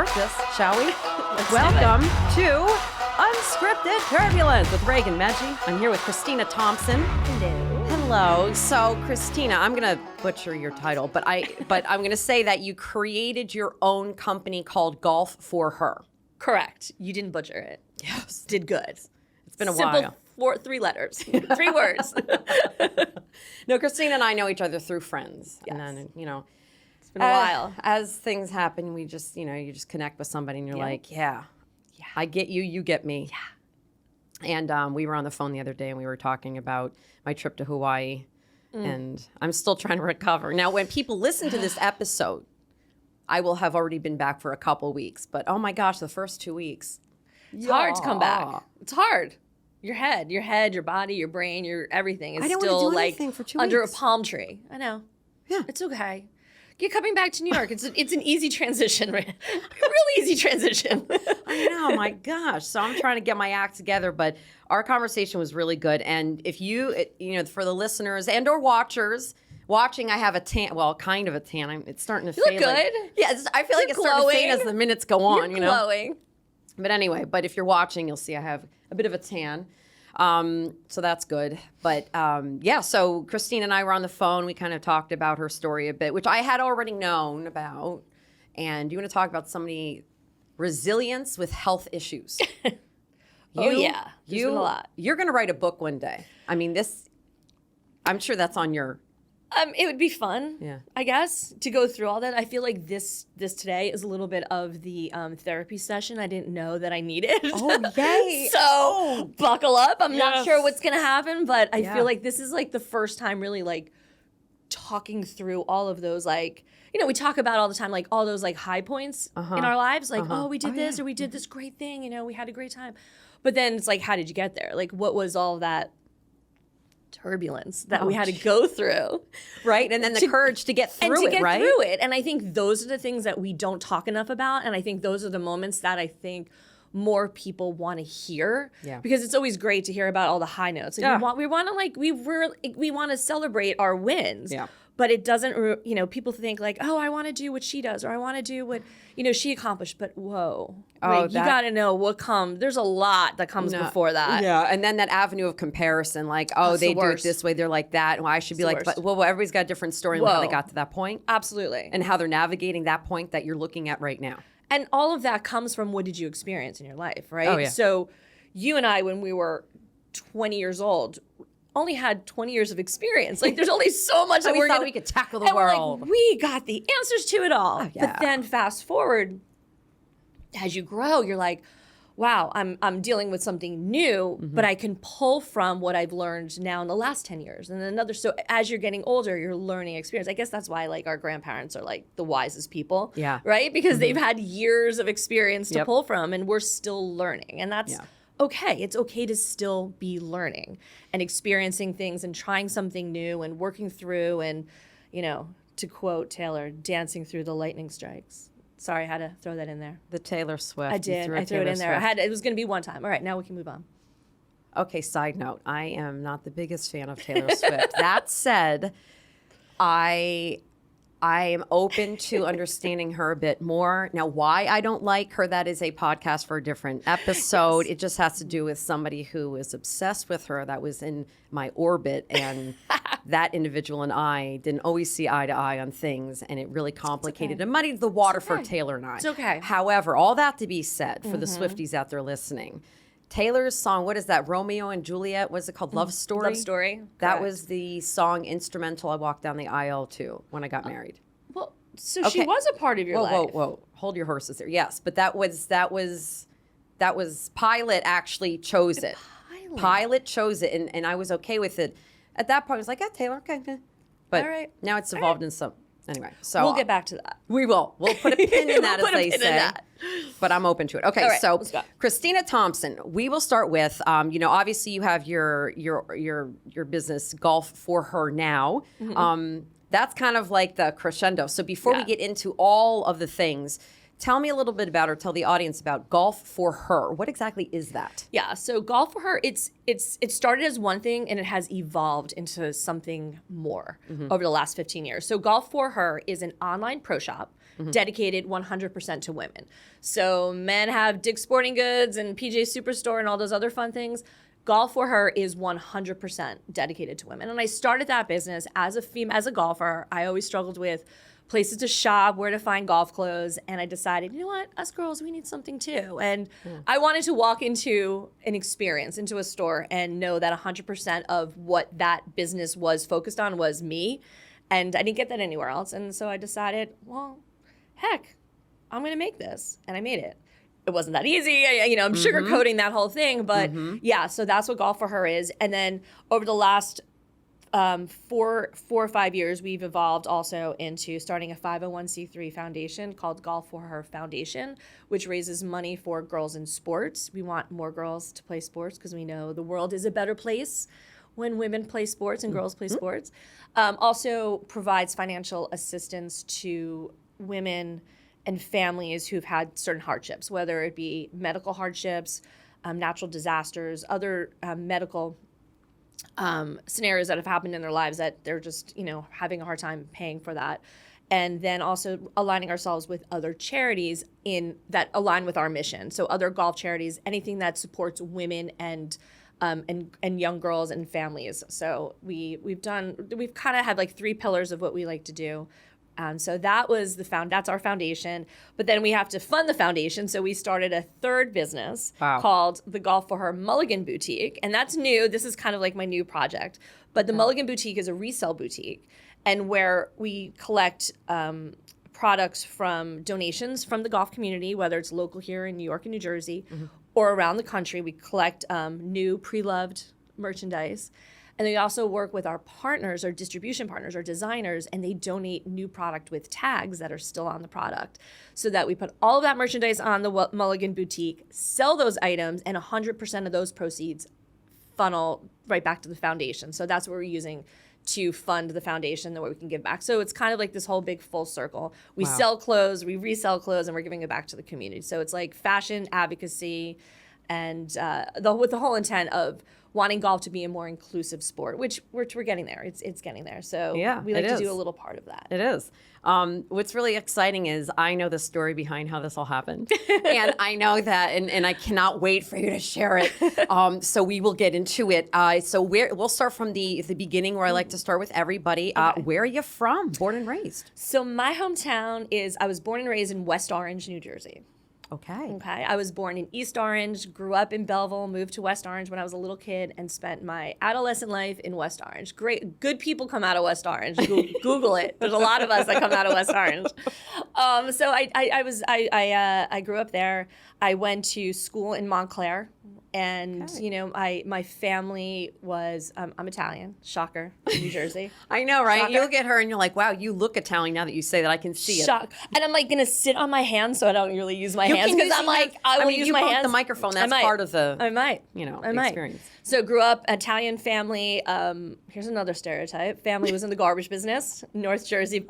start this, shall we? Welcome to Unscripted Turbulence with Raegan Medgie. I'm here with Christina Thompson. Hello. So, Christina, I'm gonna butcher your title, but I'm gonna say that you created your own company called Golf for Her. Correct. You didn't butcher it. Yes. Did good. It's been a Simple while. 3 letters, 3 words. No, Christina and I know each other through friends. Yes. And then, It's been a while. As things happen, we just, you just connect with somebody and you're like, yeah, I get you, you get me. Yeah. And we were on the phone the other day and we were talking about my trip to Hawaii. And I'm still trying to recover. Now, when people listen to this episode, I will have already been back for a couple weeks. But oh my gosh, the first 2 weeks. It's hard to come back. It's hard. Your head, your body, your brain, your everything is still like for 2 under weeks. a palm tree. I know. Yeah. It's okay. You're coming back to New York. It's an easy transition, right? Really easy transition. I know, my gosh. So I'm trying to get my act together, but our conversation was really good. And if for the listeners and or watchers, watching, I have a tan, well, kind of a tan. It's starting to fade. Look good. I feel like it's starting to fade as the minutes go on, You're glowing. But anyway, if you're watching, you'll see I have a bit of a tan. So that's good. But so Christine and I were on the phone. We kind of talked about her story a bit, which I had already known about. And you want to talk about somebody resilience with health issues. There's been a lot. You're going to write a book one day. I mean, I'm sure that's on your... It would be fun, I guess, to go through all that. I feel like this today is a little bit of the therapy session I didn't know that I needed. Oh, yay. So buckle up. I'm not sure what's going to happen, but I feel like this is like the first time really like talking through all of those like, we talk about all the time, like all those like high points in our lives. Like, we did this or we did this great thing, we had a great time. But then it's like, how did you get there? Like, what was all that turbulence that we had to go through, right? And then the courage to get through it, right? Through it. And I think those are the things that we don't talk enough about. And I think those are the moments that I think more people want to hear. Yeah. Because it's always great to hear about all the high notes. Like we want to celebrate our wins. Yeah. But it doesn't, people think like, oh, I want to do what she does, or I want to do what, she accomplished. But whoa, you got to know what comes. There's a lot that comes before that. Yeah, and then that avenue of comparison, like, they do it this way, they're like that. Well, I should be like, well, everybody's got a different story on how they got to that point. Absolutely. And how they're navigating that point that you're looking at right now. And all of that comes from what did you experience in your life, right? Oh, yeah. So you and I, when we were 20 years old, only had 20 years of experience. Like there's only so much that we thought we could tackle the world. We're like, we got the answers to it all. Oh, yeah. But then fast forward, as you grow, you're like, wow, I'm dealing with something new, but I can pull from what I've learned now in the last 10 years. And then so as you're getting older, you're learning experience. I guess that's why like our grandparents are like the wisest people, right? Because they've had years of experience to pull from, and we're still learning. And that's okay. It's okay to still be learning and experiencing things and trying something new and working through and, to quote Taylor, dancing through the lightning strikes. Sorry, I had to throw that in there. The Taylor Swift. I did. I threw it in there. It was going to be one time. All right, now we can move on. Okay, side note. I am not the biggest fan of Taylor Swift. That said, I am open to understanding her a bit more. Now, why I don't like her, that is a podcast for a different episode. It just has to do with somebody who is obsessed with her that was in my orbit, and that individual and I didn't always see eye to eye on things, and it really complicated and muddied the water for Taylor and I. It's okay. However, all that to be said, for the Swifties out there listening, Taylor's song, what is that? Romeo and Juliet, what's it called? Love Story? Love Story. That Correct. was the song instrumental I walked down the aisle to when I got married. Well, so she was a part of your life. Whoa. Hold your horses there. Yes, but that was Pilot actually chose it. Pilot chose it, and I was okay with it. At that point, I was like, Taylor, okay. But now it's evolved in some... Anyway, so... We'll get back to that. We will. We'll put a pin in that, as they say. But I'm open to it. Okay, right, so Christina Thompson, we will start with, obviously you have your business, Golf for Her now. That's kind of like the crescendo. So before we get into all of the things, tell me a little bit about, or tell the audience about Golf for Her. What exactly is that? Yeah, so Golf for Her, it started as one thing and it has evolved into something more over the last 15 years. So Golf for Her is an online pro shop dedicated 100% to women. So men have Dick's Sporting Goods and PJ Superstore and all those other fun things. Golf for Her is 100% dedicated to women. And I started that business as a golfer. I always struggled with places to shop, where to find golf clothes. And I decided, you know what, us girls, we need something too. And I wanted to walk into an experience, into a store, and know that 100% of what that business was focused on was me. And I didn't get that anywhere else. And so I decided, well, heck, I'm going to make this. And I made it. It wasn't that easy. I'm sugarcoating that whole thing. But yeah, so that's what Golf for Her is. And then over the last 4 or 5 years, we've evolved also into starting a 501c3 foundation called Golf for Her Foundation, which raises money for girls in sports. We want more girls to play sports because we know the world is a better place when women play sports and girls play sports. Also provides financial assistance to women and families who've had certain hardships, whether it be medical hardships, natural disasters, other medical scenarios that have happened in their lives that they're just, having a hard time paying for that. And then also aligning ourselves with other charities that align with our mission. So other golf charities, anything that supports women and young girls and families. So we've kind of had like 3 pillars of what we like to do. So that's our foundation. But then we have to fund the foundation. So we started a third business called the Golf for Her Mulligan Boutique. And that's new. This is kind of like my new project. But the Mulligan Boutique is a resale boutique, and where we collect products from donations from the golf community, whether it's local here in New York and New Jersey or around the country. We collect new pre-loved merchandise. And they also work with our partners, our distribution partners, our designers, and they donate new product with tags that are still on the product, so that we put all of that merchandise on the Mulligan Boutique, sell those items, and 100% of those proceeds funnel right back to the foundation. So that's what we're using to fund the foundation, the way we can give back. So it's kind of like this whole big full circle. We sell clothes, we resell clothes, and we're giving it back to the community. So it's like fashion advocacy, and with the whole intent of wanting golf to be a more inclusive sport, which we're getting there. It's getting there. So we like to do a little part of that. It is. What's really exciting is I know the story behind how this all happened. And I know that, and I cannot wait for you to share it. So we will get into it. So we'll start from the beginning, where I like to start with everybody. Okay. Where are you from? Born and raised? So my hometown I was born and raised in West Orange, New Jersey. Okay. I was born in East Orange, grew up in Belleville, moved to West Orange when I was a little kid, and spent my adolescent life in West Orange. Good people come out of West Orange. Google it. There's a lot of us that come out of West Orange. So I grew up there. I went to school in Montclair. And, my family was, I'm Italian, shocker, New Jersey. I know, right? Shocker. You look at her and you're like, wow, you look Italian now that you say that. I can see it. And I'm like going to sit on my hands so I don't really use my hands, because I'm like, I will use my hands. The microphone, that's part of the experience. So grew up Italian family. Here's another stereotype. Family was in the garbage business, North Jersey.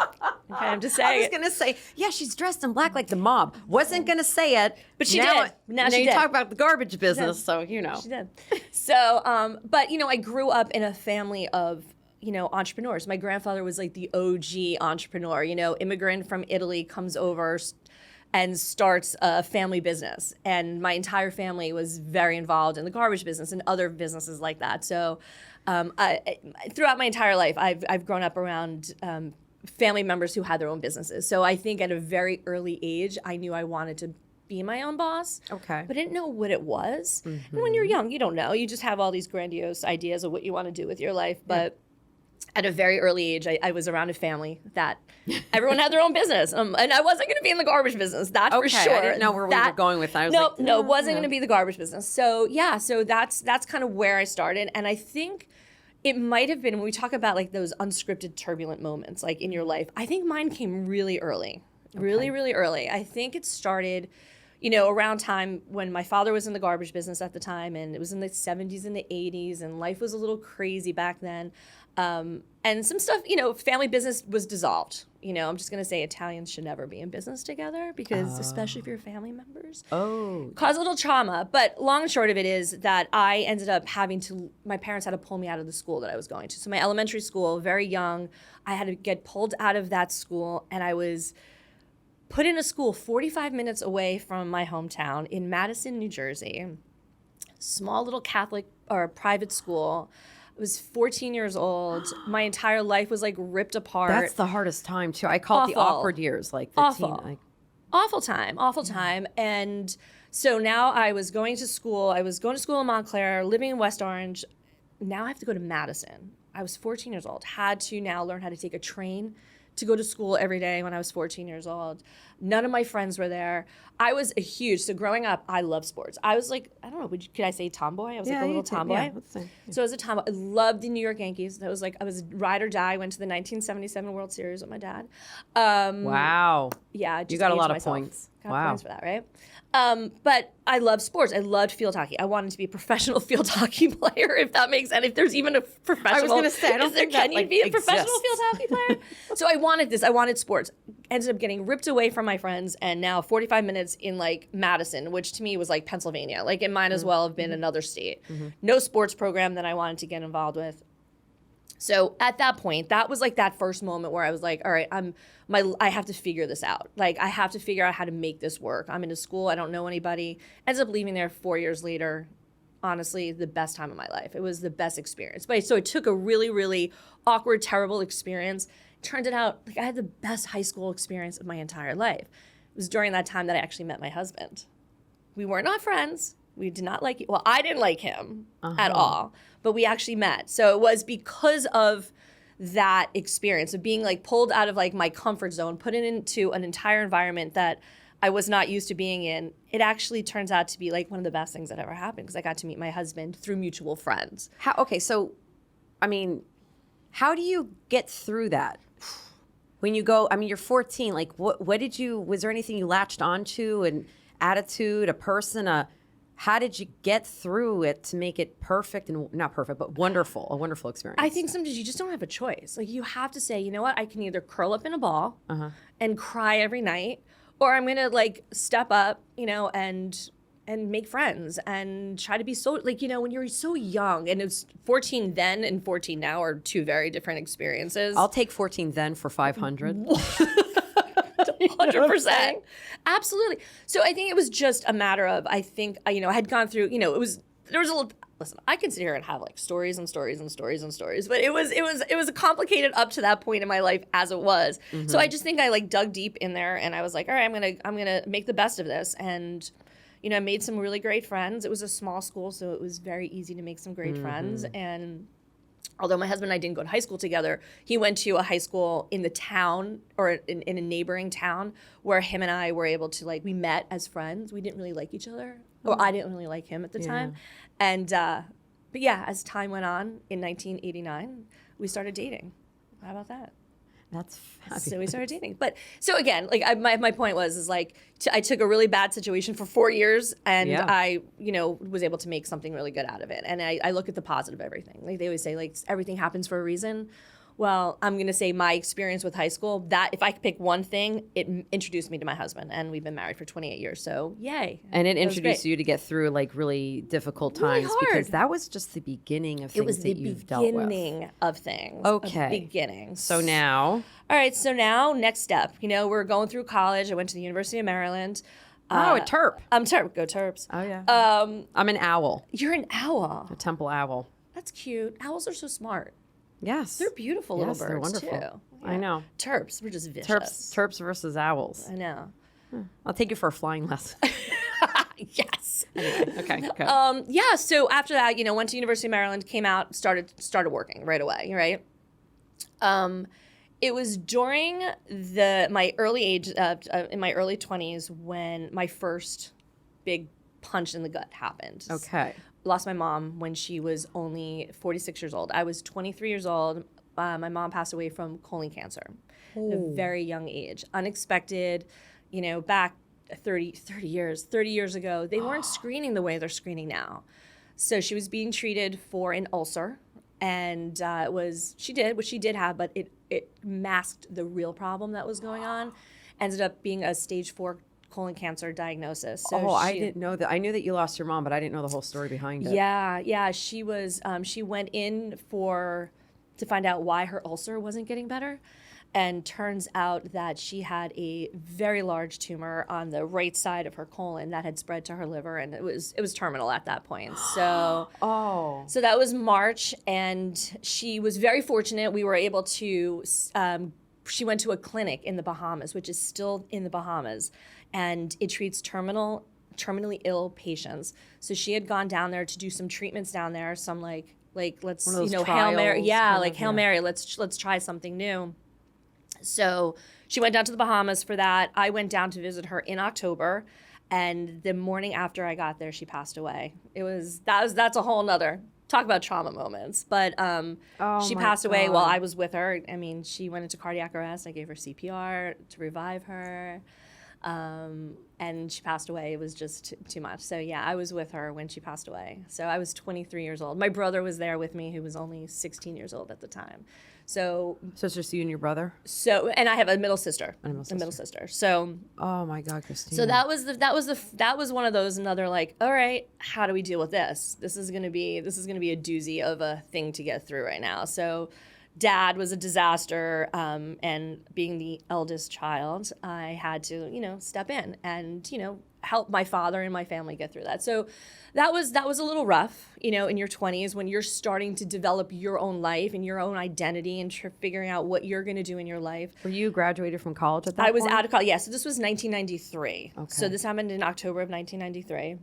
Okay, I'm just saying. I was going to say, yeah, she's dressed in black like the mob. Wasn't going to say it. But she did. Now she did. You talk about the garbage business, so She did. So, but, I grew up in a family of, entrepreneurs. My grandfather was like the OG entrepreneur, immigrant from Italy, comes over and starts a family business. And my entire family was very involved in the garbage business and other businesses like that. So throughout my entire life, I've grown up around family members who had their own businesses. So I think at a very early age, I knew I wanted to be my own boss. Okay. But I didn't know what it was. And when you're young, you don't know. You just have all these grandiose ideas of what you want to do with your life. But at a very early age, I was around a family that everyone had their own business. And I wasn't going to be in the garbage business, that for sure. I didn't know where we were going with that. No, it wasn't going to be the garbage business. So so that's kind of where I started. And I think it might have been, when we talk about like those unscripted turbulent moments like in your life, I think mine came really early. Really, really early. I think it started around time when my father was in the garbage business at the time, and it was in the 70s and the 80s, and life was a little crazy back then. And some stuff, family business was dissolved. I'm just going to say Italians should never be in business together, because especially if you're family members, cause a little trauma. But long and short of it is that I ended up my parents had to pull me out of the school that I was going to. So my elementary school, very young, I had to get pulled out of that school, and I was put in a school 45 minutes away from my hometown in Madison, New Jersey. Small little Catholic or private school. I was 14 years old. My entire life was like ripped apart. That's the hardest time too. I call it the Awful. awkward years, like the Awful. teen. Awful time. And so now I was going to school. I was going to school in Montclair, living in West Orange. Now I have to go to Madison. I was 14 years old. Had to now learn how to take a train to go to school every day when I was 14 years old. None of my friends were there. I was so growing up, I loved sports. I was like, I don't know, could I say tomboy? I was like a little tomboy. Yeah, let's say. So as a tomboy, I loved the New York Yankees. That was like, I was ride or die. I went to the 1977 World Series with my dad. Wow. Yeah. You got a aged lot of myself. points. Got Wow. points for that, right? But I loved sports. I loved field hockey. I wanted to be a professional field hockey player, if that makes sense. If there's even a professional, I was going to say, I don't think that can you be a professional exists. field hockey player? So I wanted this. I wanted sports. Ended up getting ripped away from my friends, and now 45 minutes in like Madison, which to me was like Pennsylvania. Like it might as well have been another state. No sports program that I wanted to get involved with. So at that point, that was like that first moment where I was like, all right, I have to figure this out. Like I have to figure out how to make this work. I'm in a school, I don't know anybody. Ended up leaving there 4 years later. Honestly, the best time of my life. It was the best experience. But so it took a really, really awkward, terrible experience. Turned it out like I had the best high school experience of my entire life. It was during that time that I actually met my husband. We were not friends. We did not like, well, I didn't like him at all, but we actually met. So it was because of that experience of being like pulled out of like my comfort zone, put it into an entire environment that I was not used to being in. It actually turns out to be like one of the best things that ever happened because I got to meet my husband through mutual friends. So, I mean, how do you get through that? When you go, I mean, you're 14, like was there anything you latched onto, an attitude, a person, how did you get through it to make it perfect and not perfect, but wonderful, a wonderful experience? I think sometimes you just don't have a choice. Like you have to say, you know what, I can either curl up in a ball and cry every night, or I'm gonna like step up, and make friends and try to be so like, when you're so young, and it's 14 then and 14 now are two very different experiences. I'll take 14 then for 500. 100%. Absolutely. So I think it was just a matter of, I had gone through, there was a little, listen, I can sit here and have like stories and stories and stories and stories, but it was complicated up to that point in my life as it was. So I just think I like dug deep in there and I was like, all right, I'm going to make the best of this. And, I made some really great friends. It was a small school, so it was very easy to make some great friends. And although my husband and I didn't go to high school together, he went to a high school in the town or in a neighboring town where him and I were able to we met as friends. We didn't really like each other, or I didn't really like him at the time. And, but yeah, as time went on in 1989, we started dating. How about that? That's fabulous. So we started dating. But so again, my point was I took a really bad situation for 4 years and I, was able to make something really good out of it. And I look at the positive everything. Like they always say, everything happens for a reason. Well, I'm going to say my experience with high school, that if I could pick one thing, it introduced me to my husband, and we've been married for 28 years. So yay. And it introduced you to get through really difficult times, really hard. Because that was just the beginning of things that you've dealt with. It was the beginning of things. Okay. Beginning. So now. All right. So now next step, we're going through college. I went to the University of Maryland. A Terp. I'm Terp. Go Terps. Oh, yeah. I'm an owl. You're an owl. A temple owl. That's cute. Owls are so smart. Yes. They're beautiful little birds, they're wonderful. too. Yeah. I know. Terps, we're just vicious. Terps versus owls. I know. I'll take you for a flying lesson. Yes. Anyway, okay. Yeah, so after that, went to University of Maryland, came out, started working right away, right? It was during my early age, in my early 20s, when my first big punch in the gut happened. Okay. Lost my mom when she was only 46 years old. I was 23 years old. My mom passed away from colon cancer at a very young age. Unexpected, back 30 years ago, they weren't screening the way they're screening now. So she was being treated for an ulcer, and she did what she did have, but it masked the real problem that was going on. Ended up being a stage 4 colon cancer diagnosis. So I didn't know that. I knew that you lost your mom, but I didn't know the whole story behind it. Yeah. She was. She went in to find out why her ulcer wasn't getting better, And turns out that she had a very large tumor on the right side of her colon that had spread to her liver, and it was terminal at that point. So so that was March, and she was very fortunate. We were able to she went to a clinic in the Bahamas, which is still in the Bahamas, and it treats terminally ill patients. So she had gone down there to do some treatments down there, some like let's Hail Mary, Hail Mary, let's try something new. So she went down to the Bahamas for that. I went down to visit her in October, and the morning after I got there, she passed away. That's a whole nother talk about trauma moments. But she passed away while I was with her. I mean, she went into cardiac arrest. I gave her CPR to revive her. And she passed away. It was just too much. So yeah, I was with her when she passed away. So I was 23 years old. My brother was there with me, who was only 16 years old at the time. So it's just you and your brother. So, and I have a middle sister. So oh my God, Christina. So that was one of those, another like, all right, how do we deal with this? This is gonna be a doozy of a thing to get through right now. So Dad was a disaster, and being the eldest child, I had to, step in and, help my father and my family get through that. So that was a little rough, in your 20s when you're starting to develop your own life and your own identity and figuring out what you're going to do in your life. Were you graduated from college at that point? I was out of college. Yeah, so this was 1993. Okay. So this happened in October of 1993.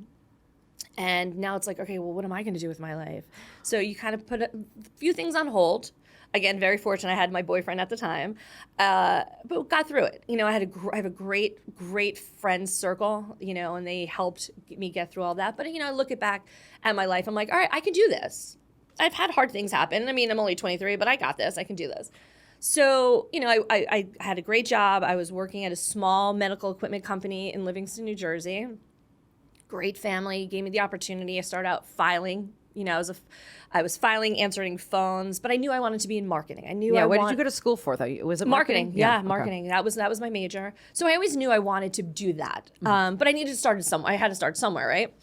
And now it's like, okay, well, what am I going to do with my life? So you kind of put a few things on hold. Again, very fortunate. I had my boyfriend at the time, but got through it. I have a great friends circle, and they helped me get through all that. But, I look back at my life, I'm like, all right, I can do this. I've had hard things happen. I mean, I'm only 23, but I got this. I can do this. So, I had a great job. I was working at a small medical equipment company in Livingston, New Jersey. Great family, gave me the opportunity. I started out filing. I was filing, answering phones, but I knew I wanted to be in marketing. What did you go to school for, though? Was it marketing? Yeah, marketing. Okay. That was my major. So I always knew I wanted to do that. But I needed to start somewhere. I had to start somewhere, right?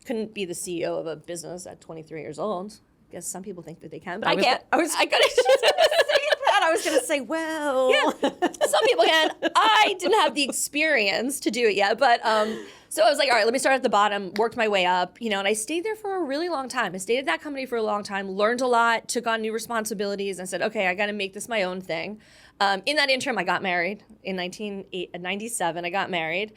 Couldn't be the CEO of a business at 23 years old. I guess some people think that they can, but I can't. I was going to say, well. Yeah, some people can. I didn't have the experience to do it yet, but so I was like, all right, let me start at the bottom, worked my way up, and I stayed there for a really long time. I stayed at that company for a long time, learned a lot, took on new responsibilities, and said, okay, I got to make this my own thing. In that interim, I got married in 1997. I got married.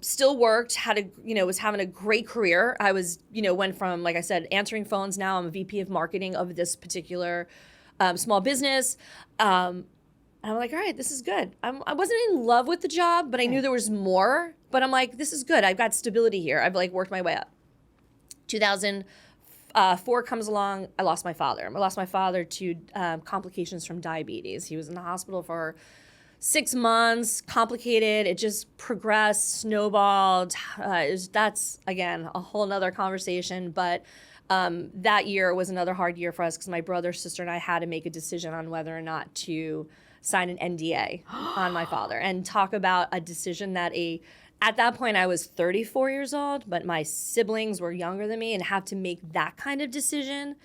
Still worked, was having a great career. I was, went from, like I said, answering phones. Now I'm a VP of marketing of this particular small business. And I'm like, all right, this is good. I wasn't in love with the job, but I knew there was more. But I'm like, this is good. I've got stability here. I've worked my way up. 2004 comes along. I lost my father. I lost my father to complications from diabetes. He was in the hospital for 6 months, complicated. It just progressed, snowballed. That's, again, a whole nother conversation. But that year was another hard year for us because my brother, sister, and I had to make a decision on whether or not to sign an NDA on my father and talk about a decision that at that point I was 34 years old, but my siblings were younger than me, and have to make that kind of decision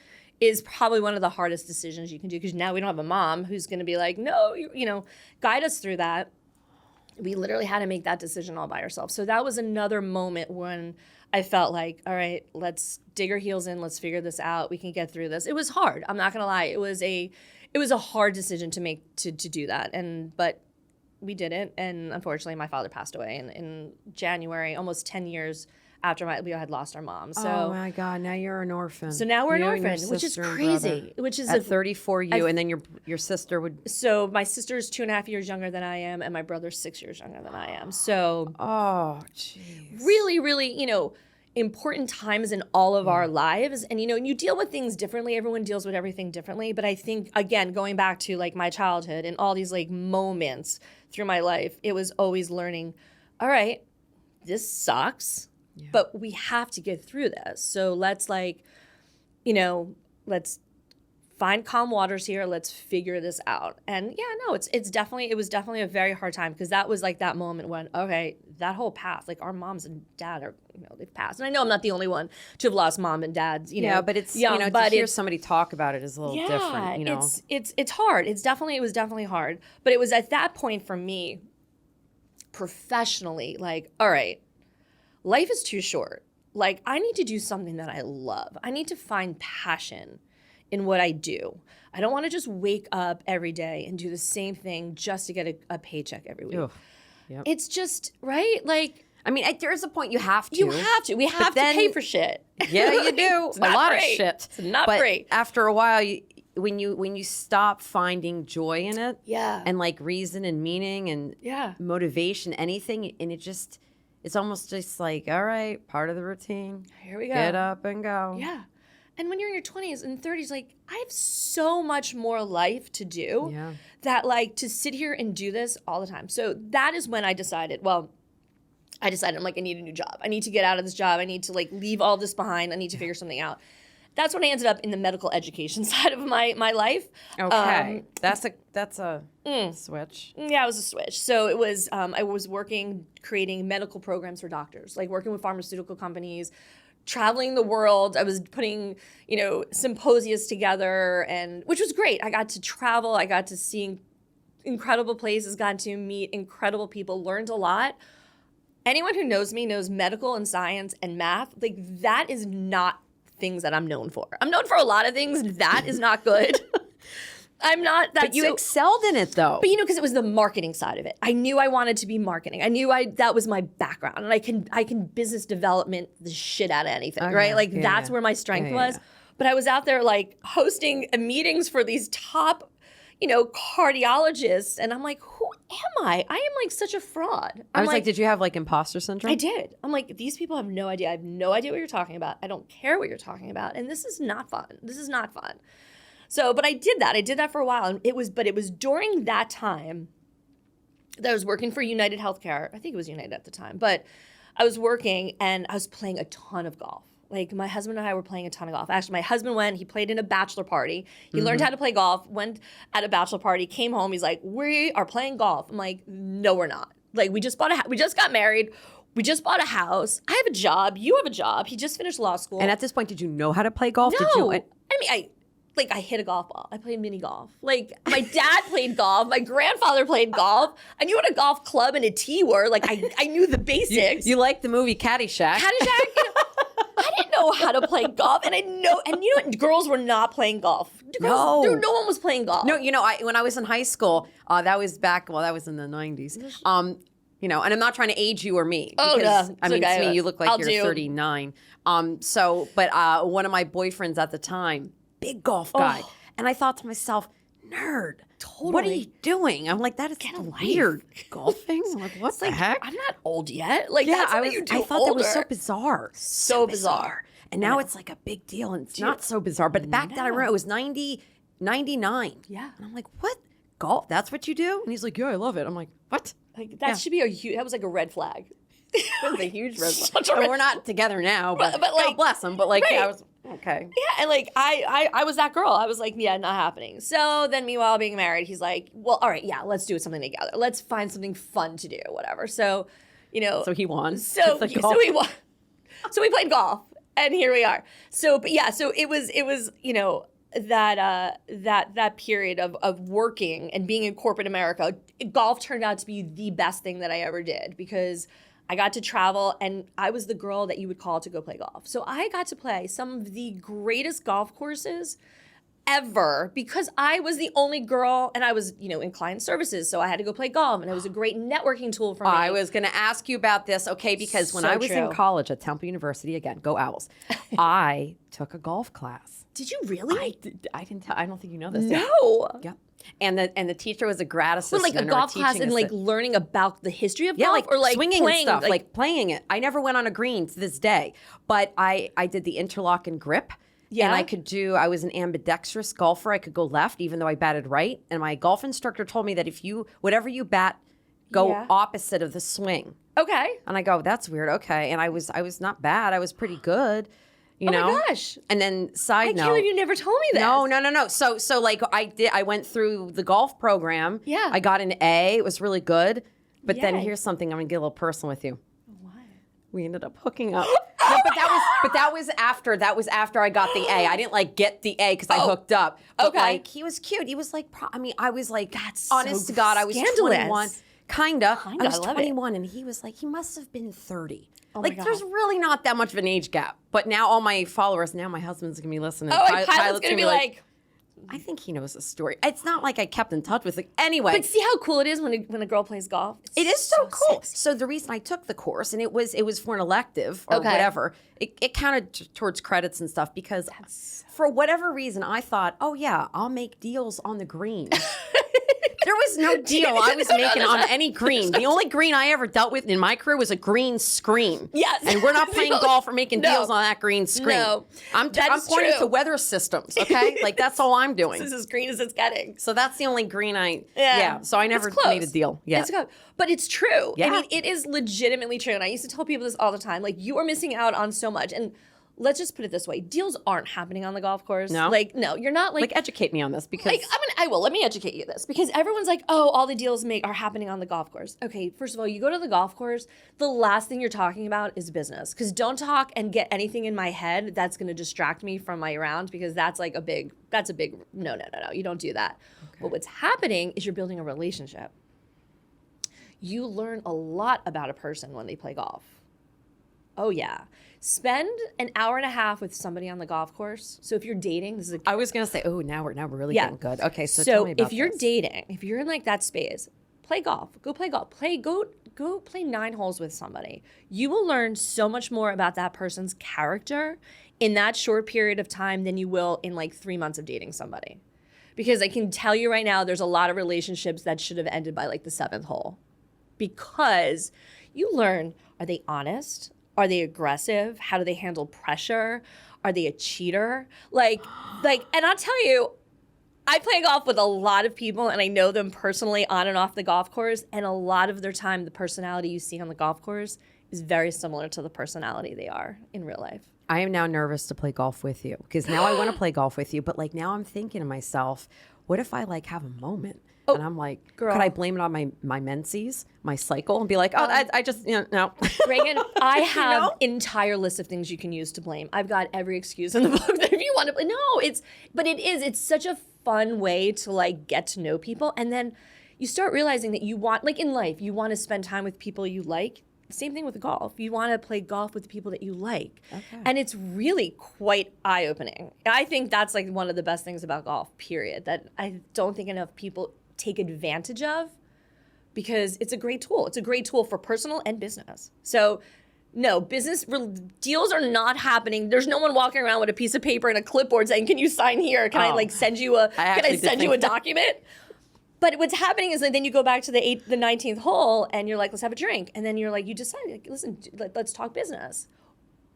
is probably one of the hardest decisions you can do because now we don't have a mom who's going to be like, no, guide us through that. We literally had to make that decision all by ourselves. So that was another moment when I felt like, all right, let's dig our heels in. Let's figure this out. We can get through this. It was hard. I'm not going to lie. It was a hard decision to make to do that. But we did it. And unfortunately, my father passed away in January, almost 10 years after we had lost our mom. So, oh my God, now you're an orphan. So now we're an orphan, which is crazy. Which is at 34, and then your sister would. So my sister's 2.5 years younger than I am, and my brother's 6 years younger than I am. So oh, jeez. Really, really, important times in all of our lives, and you deal with things differently. Everyone deals with everything differently. But I think, again, going back to my childhood and all these moments through my life, it was always learning. All right, this sucks. Yeah. But we have to get through this. So let's let's find calm waters here. Let's figure this out. And yeah, no, it was definitely a very hard time, because that was like that moment when, okay, that whole path, like our moms and dad are, they've passed. And I know I'm not the only one to have lost mom and dads, Yeah, but it's, young, to hear somebody talk about it is a little different, It's hard. It was definitely hard. But it was at that point for me, professionally, like, all right, life is too short. Like, I need to do something that I love. I need to find passion in what I do. I don't want to just wake up every day and do the same thing just to get a paycheck every week. Yep. It's just, right? Like, I mean, there is a point you have to. You have to. We have to pay for shit. Yeah, you do. It's a not lot great. of shit. It's not but great. After a while, when you stop finding joy in it, and like reason and meaning and motivation, anything, and it's almost just like, all right, part of the routine. Here we go. Get up and go. Yeah. And when you're in your 20s and 30s, like, I have so much more life to do that, like, to sit here and do this all the time. So that is when I decided, I'm like, I need a new job. I need to get out of this job. I need to, like, leave all this behind. I need to figure something out. That's when I ended up in the medical education side of my life. Okay. That's a switch. Yeah, it was a switch. So it was, I was creating medical programs for doctors, like working with pharmaceutical companies, traveling the world. I was putting, symposias together, which was great. I got to travel. I got to see incredible places, got to meet incredible people, learned a lot. Anyone who knows me knows medical and science and math, like, that is not things that I'm known for. I'm known for a lot of things. That is not good. I'm not. But you excelled in it, though. But because it was the marketing side of it. I knew I wanted to be marketing. I knew that was my background, and I can business development the shit out of anything, right? Like, that's where my strength was. But I was out there, like, hosting meetings for these top, cardiologists, and I'm like, who am I? I am, like, such a fraud. I was like, did you have, like, imposter syndrome? I did. I'm like, these people have no idea. I have no idea what you're talking about. I don't care what you're talking about, and this is not fun. This is not fun. So, but I did that. I did that for a while, and it was during that time that I was working for United Healthcare. I think it was United at the time, but I was working and I was playing a ton of golf. Like, my husband and I were playing a ton of golf. Actually, my husband he played in a bachelor party. He learned how to play golf, went at a bachelor party, came home. He's like, we are playing golf. I'm like, no, we're not. Like, we just got married. We just bought a house. I have a job. You have a job. He just finished law school. And at this point, did you know how to play golf? No. I hit a golf ball. I played mini golf. Like, my dad played golf. My grandfather played golf. I knew what a golf club and a tee were. Like, I knew the basics. You like the movie Caddyshack. I didn't know how to play golf. And you know what? Girls were not playing golf. No one was playing golf. No, when I was in high school, that was that was in the 90s. And I'm not trying to age you or me. Because, no. I mean, okay. to me, you look like you're 39. But one of my boyfriends at the time, big golf guy. Oh. And I thought to myself, nerd. Totally. What are you doing? I'm like, that is weird. Golfing? I'm like, what the heck? I'm not old yet. Like, yeah, that's you do I thought that was so bizarre. So bizarre. And now it's like a big deal, and it's not so bizarre. But back then I remember it was 99. Yeah. And I'm like, what? Golf? That's what you do? And he's like, yeah, I love it. I'm like, what? Like, that should be that was like a red flag. That was a huge red flag. We're not together now, but like, God bless him. But like, right. I was okay. Yeah, and like I was that girl. I was like, yeah, not happening. So then, meanwhile, being married, he's like, well, all right, yeah, let's do something together. Let's find something fun to do, whatever. So, So he won. So he won. So we played golf, and here we are. So, but yeah, so it was that period of working and being in corporate America. Golf turned out to be the best thing that I ever did, because I got to travel, and I was the girl that you would call to go play golf. So I got to play some of the greatest golf courses ever, because I was the only girl, and I was, in client services, so I had to go play golf, and it was a great networking tool for me. I was going to ask you about this, okay, because when I was in college at Temple University, again, go Owls, I took a golf class. Did you really? I didn't tell. I don't think you know this. No. Yep. And the teacher was a grad assistant. Like a golf class and like learning about the history of golf, like or like swinging playing, and stuff, like playing it. I never went on a green to this day, but I did the interlock and grip. Yeah. And I was an ambidextrous golfer. I could go left even though I batted right. And my golf instructor told me that whatever you bat, go opposite of the swing. Okay. And I go, that's weird. Okay. And I was not bad. I was pretty good. You know? my gosh. And then I side can't note. believe you never told me this. No. So like I went through the golf program. Yeah. I got an A. It was really good. But then Yay. here's something. I'm gonna get a little personal with you. What? We ended up hooking up. No, but that was after I got the A. I didn't like get the A because I hooked up. But Okay. like he was cute. He was like, I was like, That's honest so to God, I was scandalous. 21. Kinda. I was I love it. 21, and he was like, he must have been 30. Oh my like, God. there's really not that much of an age gap. But now all my followers, now my husband's gonna be listening. Oh, like Pilot's going to be like, I think he knows the story. It's not like I kept in touch with it. Anyway. but see how cool it is when a girl plays golf? It is so cool. sexy. So the reason I took the course, and it was for an elective or Okay. whatever, it counted towards credits and stuff because for whatever reason I thought, oh yeah, I'll make deals on the green. There was no deal I was making on any green. The only green I ever dealt with in my career was a green screen. Yes. And we're not playing golf or making No. deals on that green screen. No. I'm That is pointing true. to weather systems, okay? Like that's all I'm doing. This is as green as it's getting. So that's the only green yeah. So I never It's close. made a deal. Yeah. It's good. But it's true. Yeah. I mean, it is legitimately true. And I used to tell people this all the time. Like, you are missing out on so much. And let's just put it this way. Deals aren't happening on the golf course. No? Like, no, you're not Like educate me on this because like I will. Let me educate you this because everyone's like, oh, all the deals are happening on the golf course. Okay, first of all, you go to the golf course, the last thing you're talking about is business. Because don't talk and get anything in my head that's going to distract me from my round because that's a big no. You don't do that. But what's happening is you're building a relationship. You learn a lot about a person when they play golf. Oh yeah. Spend an hour and a half with somebody on the golf course. So if you're dating, this is I was gonna say, oh, now we're really Yeah. getting good. Okay, so tell me about if you're this. dating, if you're in like that space, play golf. Go play golf. Go play 9 holes with somebody. You will learn so much more about that person's character in that short period of time than you will in like 3 months of dating somebody. Because I can tell you right now, there's a lot of relationships that should have ended by like the 7th hole. Because you learn, are they honest? Are they aggressive? How do they handle pressure? Are they a cheater? Like, and I'll tell you, I play golf with a lot of people and I know them personally on and off the golf course. And a lot of their time, the personality you see on the golf course is very similar to the personality they are in real life. I am now nervous to play golf with you because now I want to play golf with you, but like now I'm thinking to myself, what if I like have a moment? And I'm like, girl. could I blame it on my menses, my cycle, and be like, oh, I just, no. Raegan, I have know? entire list of things you can use to blame. I've got every excuse in the book that if you want to play. No, it's such a fun way to like get to know people. And then you start realizing that you want, like in life, you want to spend time with people you like. Same thing with golf. You want to play golf with the people that you like. Okay. And it's really quite eye-opening. I think that's like one of the best things about golf, period, that I don't think enough people take advantage of because it's a great tool. It's a great tool for personal and business. So no, deals are not happening. There's no one walking around with a piece of paper and a clipboard saying, can you sign here? Can I like send you a document? But what's happening is that then you go back to the 19th hole and you're like, let's have a drink. And then you're like, you decide, like, listen, let's talk business.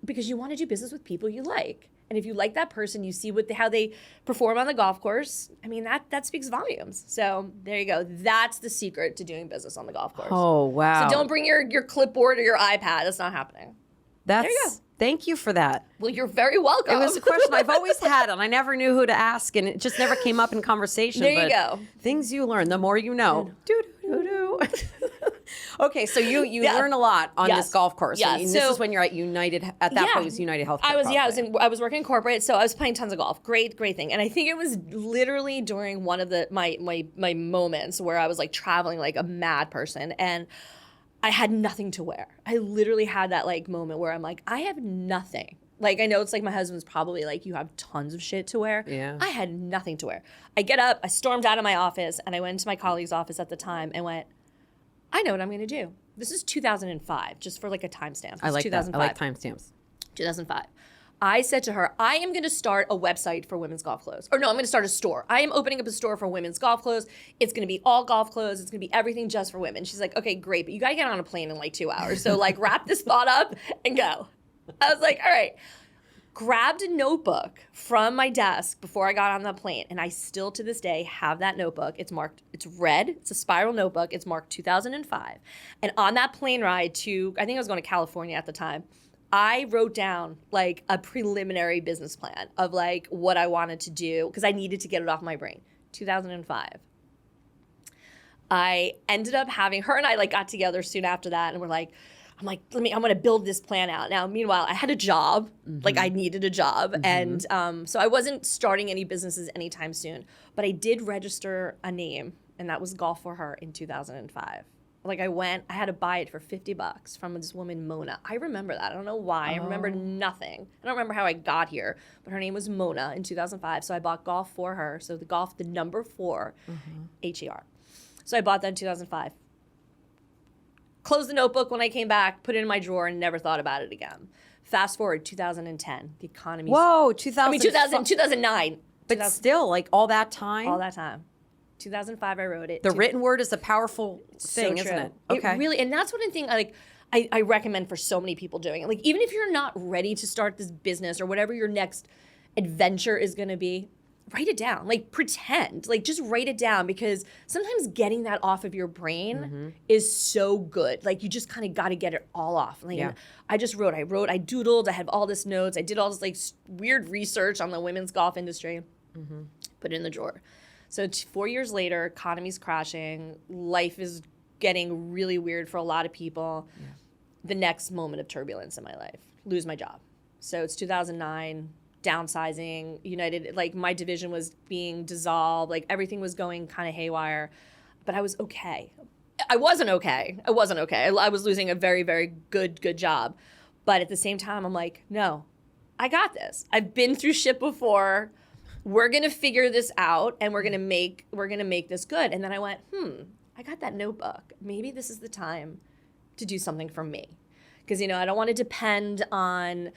Because you want to do business with people you like. And if you like that person, you see how they perform on the golf course. I mean, that speaks volumes. So there you go. That's the secret to doing business on the golf course. Oh, wow. So don't bring your clipboard or your iPad. That's not happening. There you go. Thank you for that. Well, you're very welcome. It was a question I've always had, and I never knew who to ask, and it just never came up in conversation. There you but go. Things you learn, the more you know. Do. Okay, so you learn a lot on this golf course. Yeah. And this is when you're at United. At that point, it was United Healthcare. I was working in corporate, so I was playing tons of golf. Great thing. And I think it was literally during one of my moments where I was like traveling like a mad person, and I had nothing to wear. I literally had that like moment where I'm like, I have nothing. Like, I know it's like my husband's probably like, you have tons of shit to wear. Yeah. I had nothing to wear. I get up, I stormed out of my office, and I went into my colleague's office at the time and went, I know what I'm going to do. This is 2005, just for like a timestamp. I like that. I like timestamps. 2005. I said to her, I am going to start a website for women's golf clothes. Or no, I'm going to start a store. I am opening up a store for women's golf clothes. It's going to be all golf clothes. It's going to be everything just for women. She's like, okay, great, but you got to get on a plane in like 2 hours. So like wrap this thought up and go. I was like, all right. Grabbed a notebook from my desk before I got on the plane. And I still to this day have that notebook. It's marked, it's red. It's a spiral notebook. It's marked 2005. And on that plane ride to, I think I was going to California at the time. I wrote down like a preliminary business plan of like what I wanted to do because I needed to get it off my brain. 2005. I ended up having her and I like got together soon after that, and we're like, I'm like, I'm going to build this plan out. Now, meanwhile, I had a job, like I needed a job. And so I wasn't starting any businesses anytime soon, but I did register a name, and that was Golf for Her in 2005. Like I had to buy it for $50 from this woman, Mona. I remember that. I don't know why. I remember nothing. I don't remember how I got here, but her name was Mona in 2005. So I bought Golf for Her. So the golf, the number 4, HER. So I bought that in 2005. Closed the notebook when I came back, put it in my drawer, and never thought about it again. Fast forward, 2010, the economy. Whoa, 2009. But still, like all that time? All that time. 2005, I wrote it. The written word is a powerful thing, isn't it? Okay. It really, and that's one thing I recommend for so many people doing it. Like, even if you're not ready to start this business or whatever your next adventure is going to be, write it down. Like, pretend. Like, just write it down, because sometimes getting that off of your brain is so good. Like, you just kind of got to get it all off. Like, I just wrote, I doodled, I had all this notes, I did all this like weird research on the women's golf industry, put it in the drawer. So 4 years later, economy's crashing, life is getting really weird for a lot of people. Yeah. The next moment of turbulence in my life, lose my job. So it's 2009, downsizing, United, like my division was being dissolved, like everything was going kind of haywire, but I was okay. I wasn't okay. I was losing a very, very good job. But at the same time, I'm like, no, I got this. I've been through shit before. We're gonna figure this out, and we're gonna make this good. And then I went, I got that notebook. Maybe this is the time to do something for me, because I don't want to depend on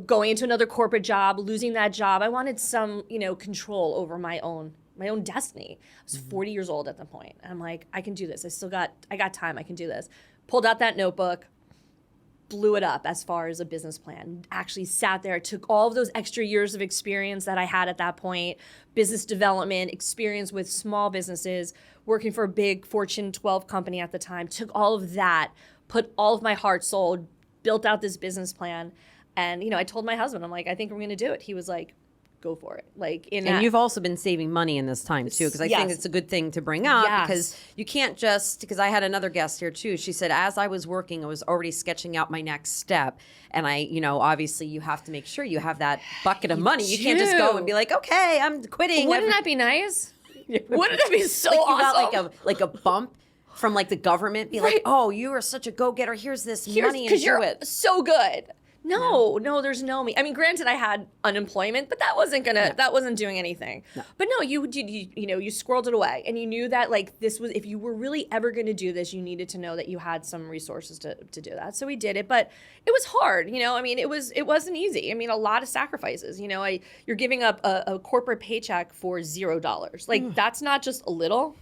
going into another corporate job, losing that job. I wanted some control over my own destiny. I was 40 years old at the point, and I'm like, I can do this. I got time. I can do this. Pulled out that notebook. Blew it up as far as a business plan. Actually sat there, took all of those extra years of experience that I had at that point, business development, experience with small businesses, working for a big Fortune 12 company at the time, took all of that, put all of my heart, soul, built out this business plan. And, I told my husband, I'm like, I think we're going to do it. He was like, go for it. And you've also been saving money in this time too, because I think it's a good thing to bring up, because you can't because I had another guest here too. She said, as I was working, I was already sketching out my next step. And obviously you have to make sure you have that bucket of money. You can't just go and be like, okay, I'm quitting. Wouldn't that be nice? Wouldn't it be so awesome? You got like a bump from like the government, be like, oh, you are such a go-getter. Here's this money and do it. So good. No, there's no me. I mean, granted, I had unemployment, but that wasn't doing anything. No. But no, you squirreled it away, and you knew that like this was, if you were really ever going to do this, you needed to know that you had some resources to do that. So we did it, but it was hard. I mean, it wasn't easy. I mean, a lot of sacrifices. You're giving up a corporate paycheck for $0. Like that's not just a little;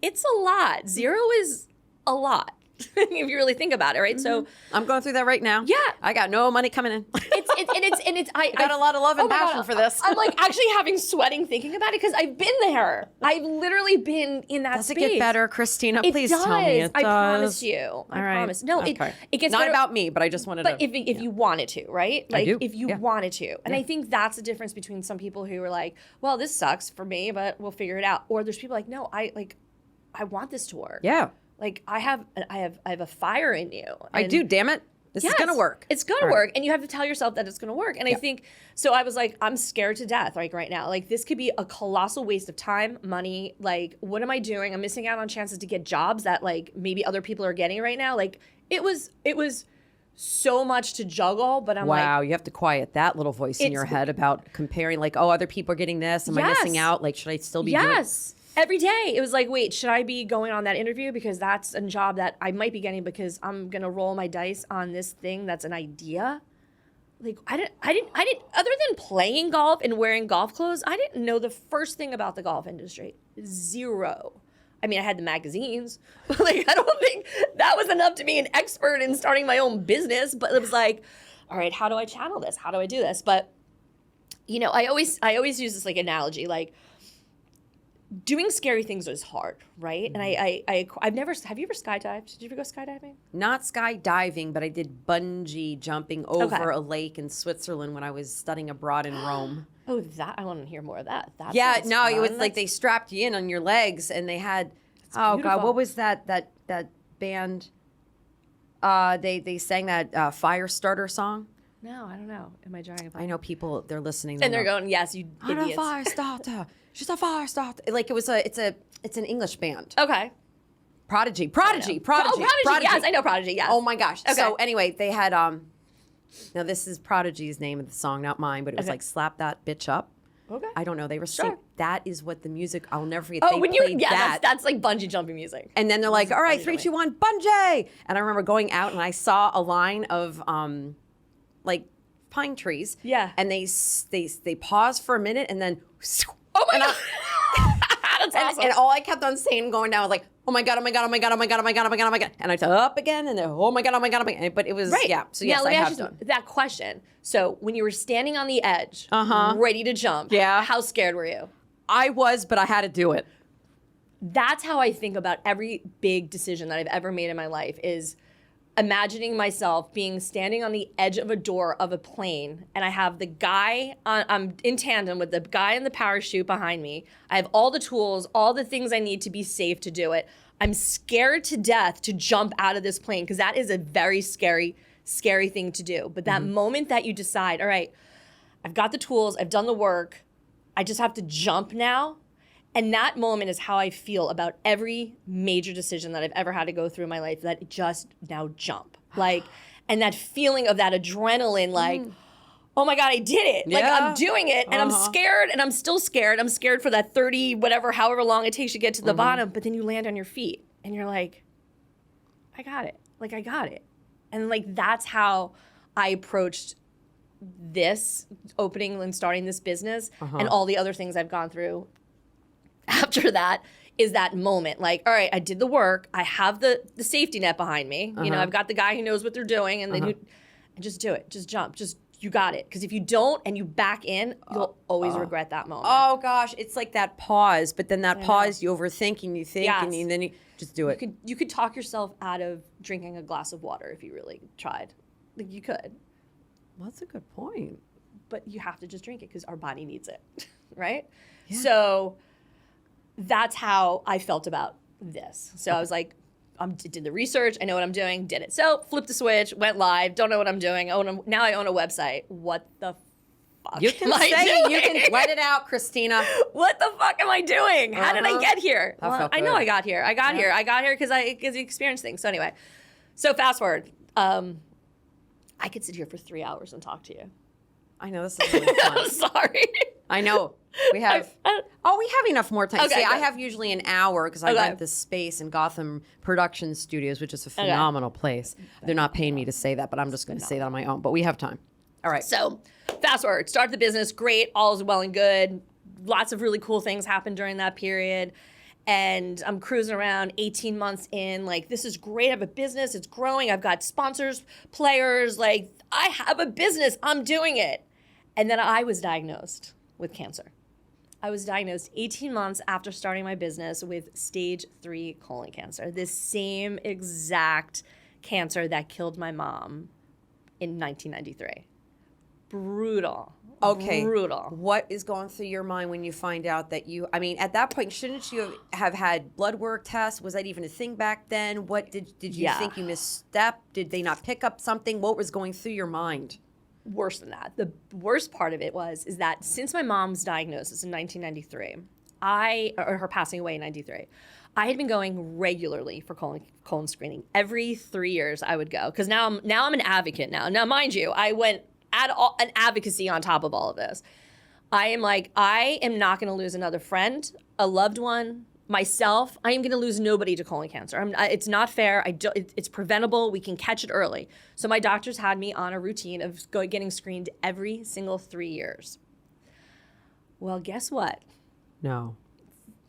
it's a lot. Zero is a lot. If you really think about it, right? So I'm going through that right now. Yeah, I got no money coming in. I got a lot of love and passion for this. I'm like actually having sweating thinking about it, because I've been there. I've literally been in that space. Does it get better, Christina? Please tell me it does. I promise you. I promise. No, it gets not better. About me, but I just wanted to. But if you wanted to, right? Like if you wanted to, and I think that's the difference between some people who are like, well, this sucks for me, but we'll figure it out. Or there's people like, no, I want this to work. Yeah. Like I have a fire in you. I do, damn it. This is going to work. It's going to work. And you have to tell yourself that it's going to work. And I think, so I was like, I'm scared to death like right now. Like this could be a colossal waste of time, money. Like, what am I doing? I'm missing out on chances to get jobs that like maybe other people are getting right now. Like it was so much to juggle, but I'm like. Wow, you have to quiet that little voice in your head about comparing like, oh, other people are getting this. Am I missing out? Like, should I still be doing it? Every day it was like, wait, should I be going on that interview because that's a job that I might be getting because I'm gonna roll my dice on this thing that's an idea? Like I didn't other than playing golf and wearing golf clothes, I didn't know the first thing about the golf industry. Zero. I mean, I had the magazines, but like I don't think that was enough to be an expert in starting my own business. But it was like, all right, how do I channel this? How do I do this? But I always use this like analogy, like doing scary things is hard, right? And I've never, have you ever skydived? Did you ever go skydiving? Not skydiving, but I did bungee jumping over a lake in Switzerland when I was studying abroad in Rome. Oh, that, I want to hear more of that. That Yeah, sounds no, fun. it was like they strapped you in on your legs and they had, oh God, beautiful. what was that band? They sang that Firestarter song. No, I don't know. Am I drawing a blank? I know people, they're listening. And they're going, yes, you I'm a idiots. fire starter. She's a fire starter. Like it's an English band. Okay. Prodigy. Oh, Prodigy. Yes, I know Prodigy. Yes. Oh my gosh. Okay. So anyway, they had now this is Prodigy's name of the song, not mine, but it was Okay. like Slap That Bitch Up. Okay. I don't know. They were Sure. saying that is what the music. I'll never forget. Oh, they when you played that. that's like bungee jumping music. And then they're like, all right, bungee 3, 2, 1, bungee. And I remember going out and I saw a line of like pine trees. Yeah. And they paused for a minute and then. Oh my and god. That's awesome. And all I kept on saying going down was like, oh my God, oh my God, oh my God, oh my God, oh my God, oh my God, oh my God. And I said up again and then, oh my God, oh my God, oh my God. But it was, Right. yeah. So Now, yes, let I me have ask you done. that question. So when you were standing on the edge, ready to jump, Yeah. how scared were you? I was, but I had to do it. That's how I think about every big decision that I've ever made in my life is imagining myself being standing on the edge of a door of a plane and I have the guy I'm in tandem with the guy in the parachute behind me. I have all the tools, all the things I need to be safe to do it. I'm scared to death to jump out of this plane because that is a very scary thing to do. But that moment that you decide, all right, I've got the tools, I've done the work, I just have to jump now. And that moment is how I feel about every major decision that I've ever had to go through in my life, that just now jump. Like, and that feeling of that adrenaline, like, oh my God, I did it. Like, Yeah. I'm doing it and I'm scared and I'm still scared. I'm scared for that 30, whatever, however long it takes to get to the bottom. But then you land on your feet and you're like, I got it. Like, I got it. And like, that's how I approached this opening and starting this business and all the other things I've gone through after that is that moment. Like, all right, I did the work. I have the safety net behind me. You know, I've got the guy who knows what they're doing and then and just do it. Just jump. Just, you got it. Because if you don't and you back in, you'll always regret that moment. Oh gosh, it's like that pause, but then that pause, you overthink and you think Yes. and then you just do it. You could talk yourself out of drinking a glass of water if you really tried. Like, you could. Well, that's a good point. But you have to just drink it because our body needs it, right? So that's how I felt about this. So I was like, did the research, I know what I'm doing, did it. So flipped the switch, went live, don't know what I'm doing. Now I own a website. What the fuck You can am I say it. You doing? can let it out, Christina. What the fuck am I doing? How did I get here? That felt I know good. I got here. I got here because I experienced things. So anyway, so fast forward. I could sit here for 3 hours and talk to you. I know this is really fun. I'm sorry. I know. We have. We have enough more time. Okay, See, I good. have usually an hour because I rent this space in Gotham Production Studios, which is a phenomenal place. They're not paying me to say that, but I'm just going to say that on my own. But we have time. All right. So fast forward, start the business, great, all is well and good. Lots of really cool things happened during that period. And I'm cruising around 18 months in, like, this is great. I have a business, it's growing. I've got sponsors, players, like, I have a business, I'm doing it. And then I was diagnosed with cancer. I was diagnosed 18 months after starting my business with stage 3 colon cancer, this same exact cancer that killed my mom in 1993. Brutal. Okay. Brutal. What is going through your mind when you find out that at that point, shouldn't you have had blood work tests? Was that even a thing back then? What did you think you misstepped? Did they not pick up something? What was going through your mind? Worse than that. The worst part of it is that since my mom's diagnosis in 1993, or her passing away in 93, I had been going regularly for colon screening. Every 3 years I would go, because now I'm an advocate now. Now, mind you, I went an advocacy on top of all of this. I am not going to lose another friend, a loved one, myself. I am going to lose nobody to colon cancer. It's not fair. It's preventable. We can catch it early. So my doctors had me on a routine of getting screened every single 3 years. Well, guess what? No.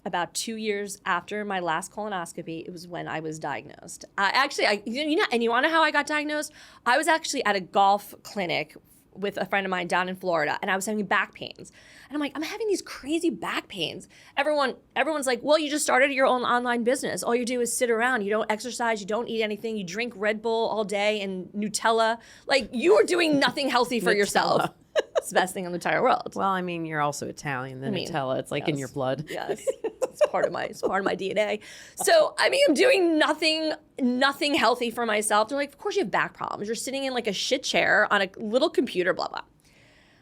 About 2 years after my last colonoscopy, it was when I was diagnosed. And you want to know how I got diagnosed? I was actually at a golf clinic with a friend of mine down in Florida, and I was having back pains. And I'm like, I'm having these crazy back pains. Everyone's like, well, you just started your own online business. All you do is sit around. You don't exercise. You don't eat anything. You drink Red Bull all day and Nutella. Like, you are doing nothing healthy for yourself. It's the best thing in the entire world. Well, I mean, you're also Italian. The Nutella, it's like in your blood. Yes, it's part of my DNA. So I mean, I'm doing nothing healthy for myself. They're like, of course you have back problems. You're sitting in like a shit chair on a little computer, blah blah.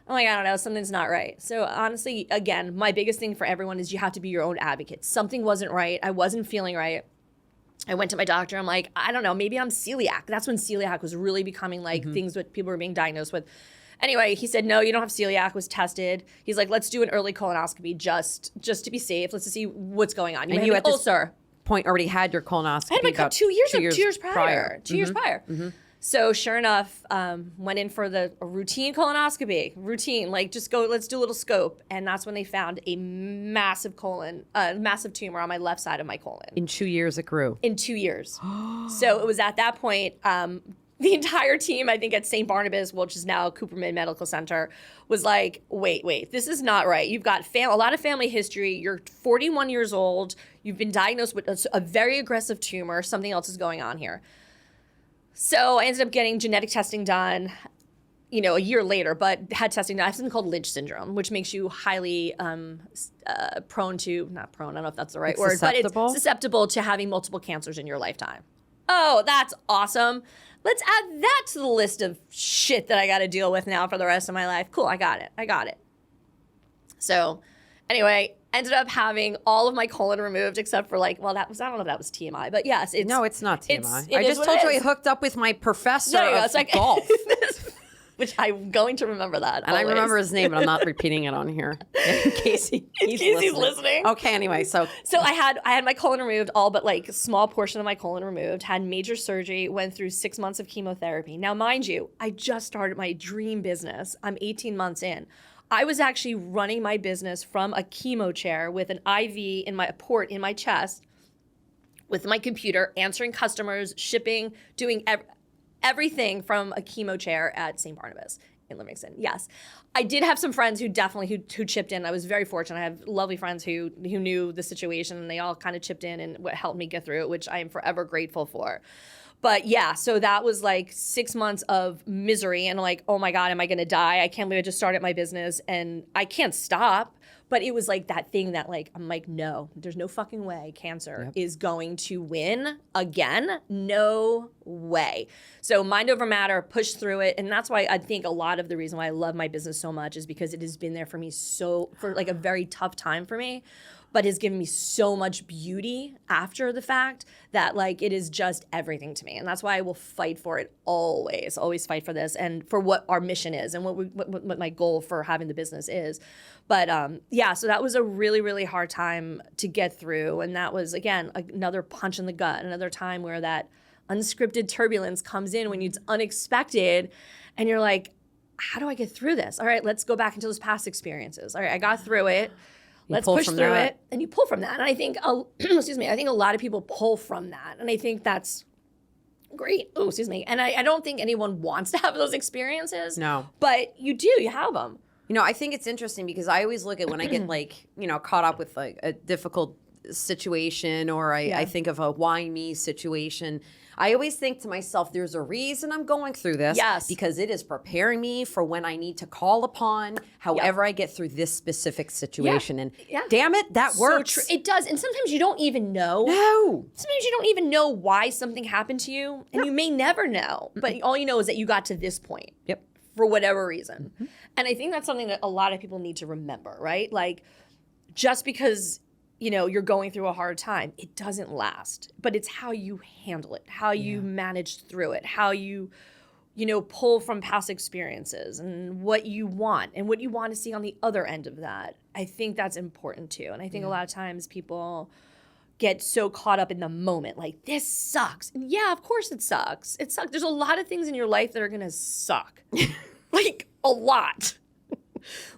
I'm like, I don't know, something's not right. So honestly, again, my biggest thing for everyone is you have to be your own advocate. Something wasn't right. I wasn't feeling right. I went to my doctor. I'm like, I don't know, maybe I'm celiac. That's when celiac was really becoming like things that people were being diagnosed with. Anyway, he said, no, you don't have celiac, was tested. He's like, let's do an early colonoscopy just to be safe. Let's see what's going on. You and you at this point already had your colonoscopy. I had my about 2 years prior. 2 years prior. So sure enough, went in for a routine colonoscopy. Routine, like just go, let's do a little scope. And that's when they found a massive tumor on my left side of my colon. In 2 years it grew. In 2 years. So it was at that point, the entire team, I think at St. Barnabas, which is now Cooperman Medical Center, was like, wait, this is not right. You've got a lot of family history. You're 41 years old. You've been diagnosed with a very aggressive tumor. Something else is going on here. So I ended up getting genetic testing done, a year later, but had testing done. I have something called Lynch syndrome, which makes you highly prone to, not prone, I don't know if that's the right word, but it's susceptible to having multiple cancers in your lifetime. Oh, that's awesome. Let's add that to the list of shit that I got to deal with now for the rest of my life. Cool, I got it. So anyway, ended up having all of my colon removed except for I don't know if that was TMI, but yes. No, it's not TMI. I just told you I hooked up with my professor of golf. Which I'm going to remember that. And always. I remember his name, but I'm not repeating it on here in case he's listening. Okay, anyway, so I had my colon removed, all but like a small portion of my colon removed, had major surgery, went through 6 months of chemotherapy. Now, mind you, I just started my dream business. I'm 18 months in. I was actually running my business from a chemo chair with an IV in my port in my chest, with my computer, answering customers, shipping, doing everything from a chemo chair at St. Barnabas in Livingston. Yes. I did have some friends who chipped in. I was very fortunate. I have lovely friends who knew the situation, and they all kind of chipped in and helped me get through it, which I am forever grateful for. But yeah, so that was like 6 months of misery and like, oh my God, am I going to die? I can't believe I just started my business and I can't stop. But it was like that thing that like, I'm like, no, there's no fucking way cancer is going to win again. No way. So mind over matter, push through it. And that's why I think a lot of the reason why I love my business so much is because it has been there for me for like a very tough time for me, but has given me so much beauty after the fact that like it is just everything to me. And that's why I will fight for it always fight for this and for what our mission is and what my goal for having the business is. But yeah, so that was a really, really hard time to get through. And that was, again, another punch in the gut, another time where that unscripted turbulence comes in when it's unexpected and you're like, how do I get through this? All right, let's go back into those past experiences. All right, I got through it. Let's push through it. And you pull from that. And I think, I think a lot of people pull from that. And I think that's great. Oh, excuse me. And I don't think anyone wants to have those experiences. No. But you have them. I think it's interesting because I always look at when I get caught up with like a difficult situation or I think of a why me situation. I always think to myself, there's a reason I'm going through this. Yes. Because it is preparing me for when I need to call upon however I get through this specific situation. And damn it, that works. So it does. And sometimes you don't even know. No. Sometimes you don't even know why something happened to you. And you may never know. But all you know is that you got to this point. Yep. For whatever reason. Mm-hmm. And I think that's something that a lot of people need to remember, right? Like, just because, you're going through a hard time, it doesn't last. But it's how you handle it, how you manage through it, how you, pull from past experiences and what you want to see on the other end of that. I think that's important too. And I think a lot of times people get so caught up in the moment, like, this sucks. And yeah, of course it sucks. It sucks. There's a lot of things in your life that are gonna suck. Like, a lot.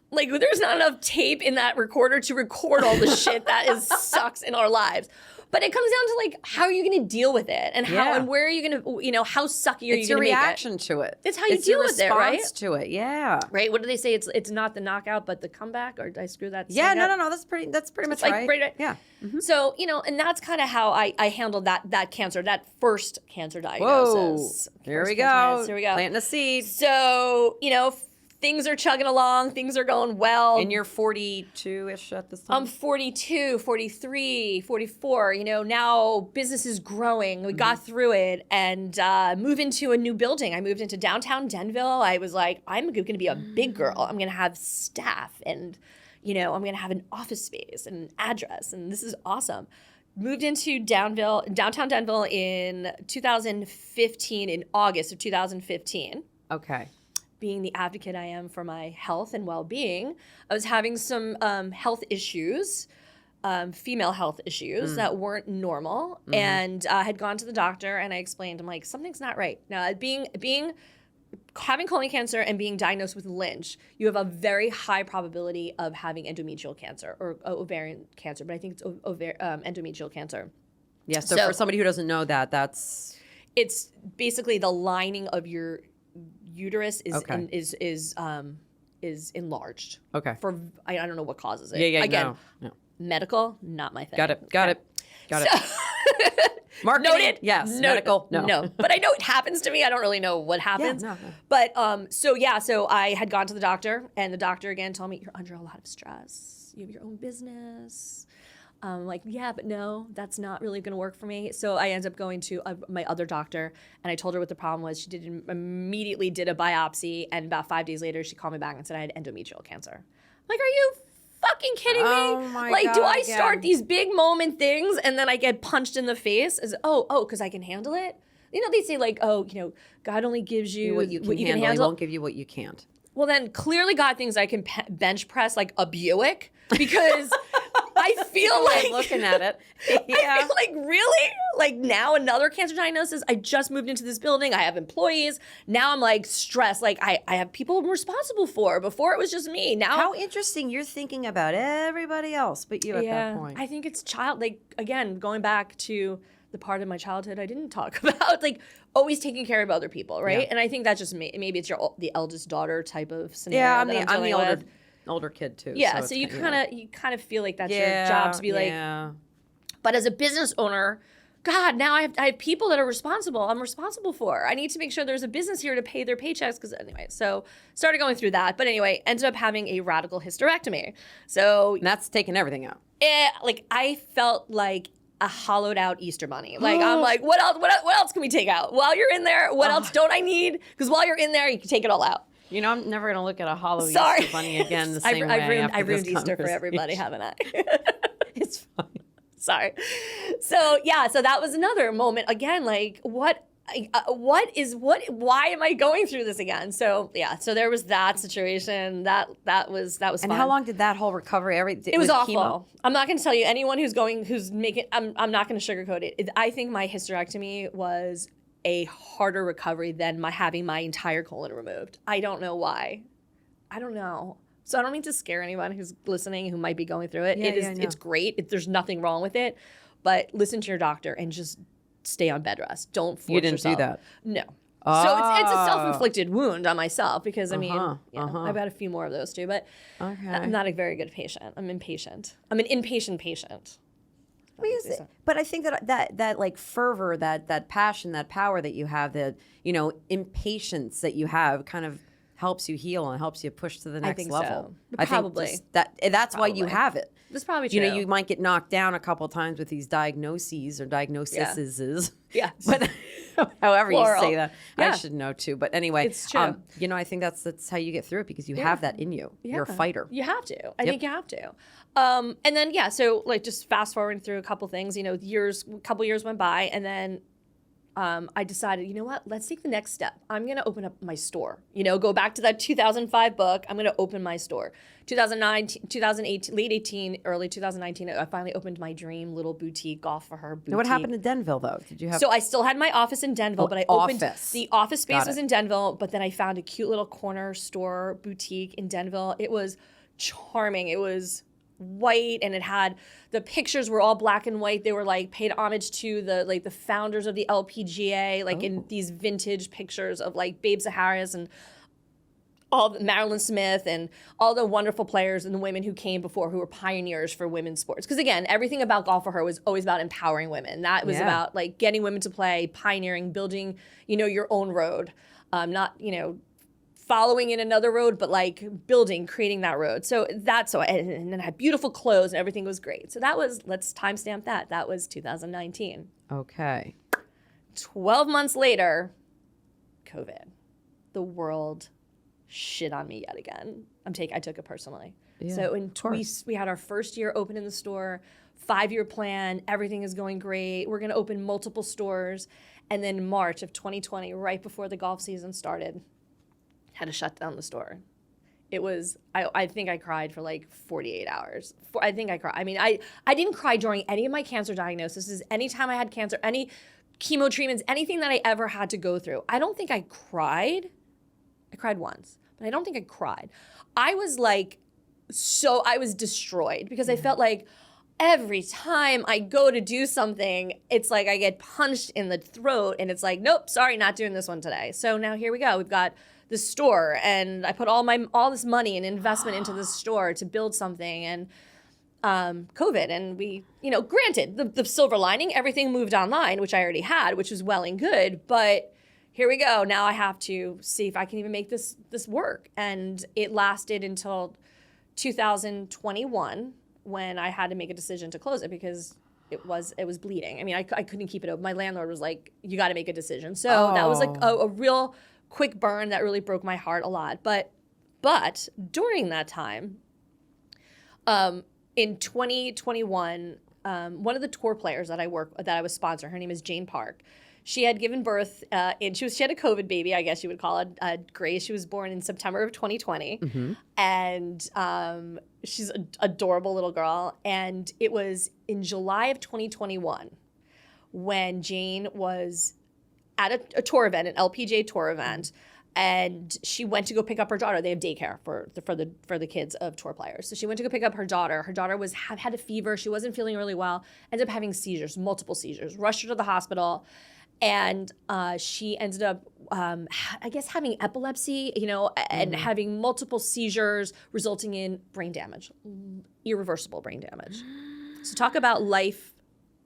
Like, there's not enough tape in that recorder to record all the shit that sucks in our lives. But it comes down to like, how are you going to deal with it, and how and where are you going to, how sucky are you going to make it? It's your reaction to it. It's how you deal with it, right? Response to it, yeah. Right. What do they say? It's not the knockout, but the comeback. Or did I screw that? Yeah, saying up? no. That's pretty much like, right. Yeah. Mm-hmm. So and that's kind of how I handled that cancer, that first cancer diagnosis. Whoa. Here we go. Planting a seed. So things are chugging along. Things are going well. And you're 42-ish at this time? I'm 42, 43, 44. Now business is growing. We got through it and moved into a new building. I moved into downtown Denville. I was like, I'm going to be a big girl. I'm going to have staff and, I'm going to have an office space and an address. And this is awesome. Moved into downtown Denville in 2015, in August of 2015. Okay. Being the advocate I am for my health and well-being, I was having some health issues, female health issues that weren't normal, and I had gone to the doctor and I explained, I'm like, something's not right. Now, having colon cancer and being diagnosed with Lynch, you have a very high probability of having endometrial cancer or ovarian cancer, but I think it's endometrial cancer. Yeah. So for somebody who doesn't know it's basically the lining of your uterus is enlarged. Okay. I don't know what causes it. Yeah. Again, no. Medical, not my thing. Got it. Marketing, noted. yes. Medical, no. But I know it happens to me. I don't really know what happens. Yeah, no. But so I had gone to the doctor, and the doctor again told me, you're under a lot of stress. You have your own business. Like, yeah, but no, that's not really going to work for me. So I ended up going to my other doctor, and I told her what the problem was. She immediately did a biopsy, and about 5 days later, she called me back and said I had endometrial cancer. I'm like, are you fucking kidding me? Oh my like, God, do I start these big moment things and then I get punched in the face? As because I can handle it? They say like, God only gives you what you can handle. He won't give you what you can't. Well, then clearly God thinks I can bench press like a Buick because I feel like looking at it. Yeah. I feel like really like now another cancer diagnosis. I just moved into this building. I have employees. Now I'm like stressed. Like I have people I'm responsible for. Before it was just me. Now how interesting. You're thinking about everybody else but you at that point. I think it's again, going back to the part of my childhood I didn't talk about, like always taking care of other people, right? Yeah. And I think that's just me. Maybe it's the eldest daughter type of scenario. Yeah, I'm the older kid too. Yeah, so you kind of feel like that's your job to be like. Yeah. But as a business owner, God, now I have people that are responsible. I'm responsible for. I need to make sure there's a business here to pay their paychecks. Because anyway, so started going through that. But anyway, ended up having a radical hysterectomy. So and that's taking everything out. I felt like a hollowed out Easter bunny. Like I'm like, what else can we take out? While you're in there, what else don't I need? Because while you're in there, you can take it all out. I'm never gonna look at a hollow Easter bunny again the same way. I ruined Easter for everybody, haven't I? It's fine. Sorry. So that was another moment again. Like why am I going through this again? So there was that situation. That was And fun. how long did that whole recovery? It was awful. Chemo? I'm not going to tell you. Anyone who's making. I'm not going to sugarcoat it. I think my hysterectomy was a harder recovery than having my entire colon removed. I don't know why. I don't know. So I don't mean to scare anyone who's listening who might be going through it. It's great. There's nothing wrong with it. But listen to your doctor and just stay on bed rest. Don't force yourself. You didn't do that? No. So it's a self-inflicted wound on myself because, I've had a few more of those too. But I'm not a very good patient. I'm impatient. I'm an impatient patient. But I think that like fervor, that passion, that power that you have, that impatience that you have, kind of helps you heal and helps you push to the next level. So. Probably. That's why you have it. That's probably true. You might get knocked down a couple of times with these diagnoses or diagnoses. Yeah. But however Plural. you say that, yeah. I should know too. But anyway, it's true. I think that's how you get through it because you have that in you. Yeah. You're a fighter. You have to. I think you have to. And then so like just fast forwarding through a couple things. A couple years went by, and then I decided, you know what? Let's take the next step. I'm going to open up my store. Go back to that 2005 book. I'm going to open my store. 2009, 2018, late 18, early 2019, I finally opened my dream little boutique, Golf for Her boutique. Now, what happened in Denville, though? Did you have? So I still had my office in Denville, but I opened the office space was in Denville, but then I found a cute little corner store boutique in Denville. It was charming. It was white, and it had the pictures were all black and white. They were like paid homage to the founders of the LPGA, like in these vintage pictures of like Babe Zaharis and all the Marilyn Smith and all the wonderful players and the women who came before who were pioneers for women's sports. Because again, everything about golf for her was always about empowering women. That was about like getting women to play, pioneering, building, your own road. Not, following in another road, but like building, creating that road. So that's so, and then I had beautiful clothes and everything was great. So that was, let's timestamp that. That was 2019. Okay. 12 months later, COVID. The world shit on me yet again. I took it personally. Yeah, so we had our first year open in the store, 5-year plan, everything is going great. We're going to open multiple stores. And then March of 2020, right before the golf season started, had to shut down the store. It was, I think I cried for like 48 hours. I think I cried. I mean, I didn't cry during any of my cancer diagnoses, anytime I had cancer, any chemo treatments, anything that I ever had to go through. I don't think I cried. I cried once, but I don't think I cried. I was like, I was destroyed because I felt like every time I go to do something, it's like I get punched in the throat and it's like, nope, sorry, not doing this one today. So now here we go. We've got the store and I put all this money and investment into the store to build something and COVID. And we, granted the silver lining, everything moved online, which I already had, which was well and good, but here we go. Now I have to see if I can even make this work. And it lasted until 2021 when I had to make a decision to close it because it was bleeding. I mean, I couldn't keep it open. My landlord was like, you got to make a decision. So that was like a real quick burn that really broke my heart a lot. But during that time, in 2021, one of the tour players that I was sponsoring, her name is Jane Park. She had given birth, and she had a COVID baby, I guess you would call it, Grace. She was born in September of 2020, and she's an adorable little girl. And it was in July of 2021 when Jane was at a tour event, an LPGA tour event, and she went to go pick up her daughter. They have daycare for the kids of tour players. So she went to go pick up her daughter. Her daughter had a fever. She wasn't feeling really well. Ended up having seizures, multiple seizures. Rushed her to the hospital. And she ended up, I guess, having epilepsy, and having multiple seizures, resulting in brain damage, irreversible brain damage. So talk about life,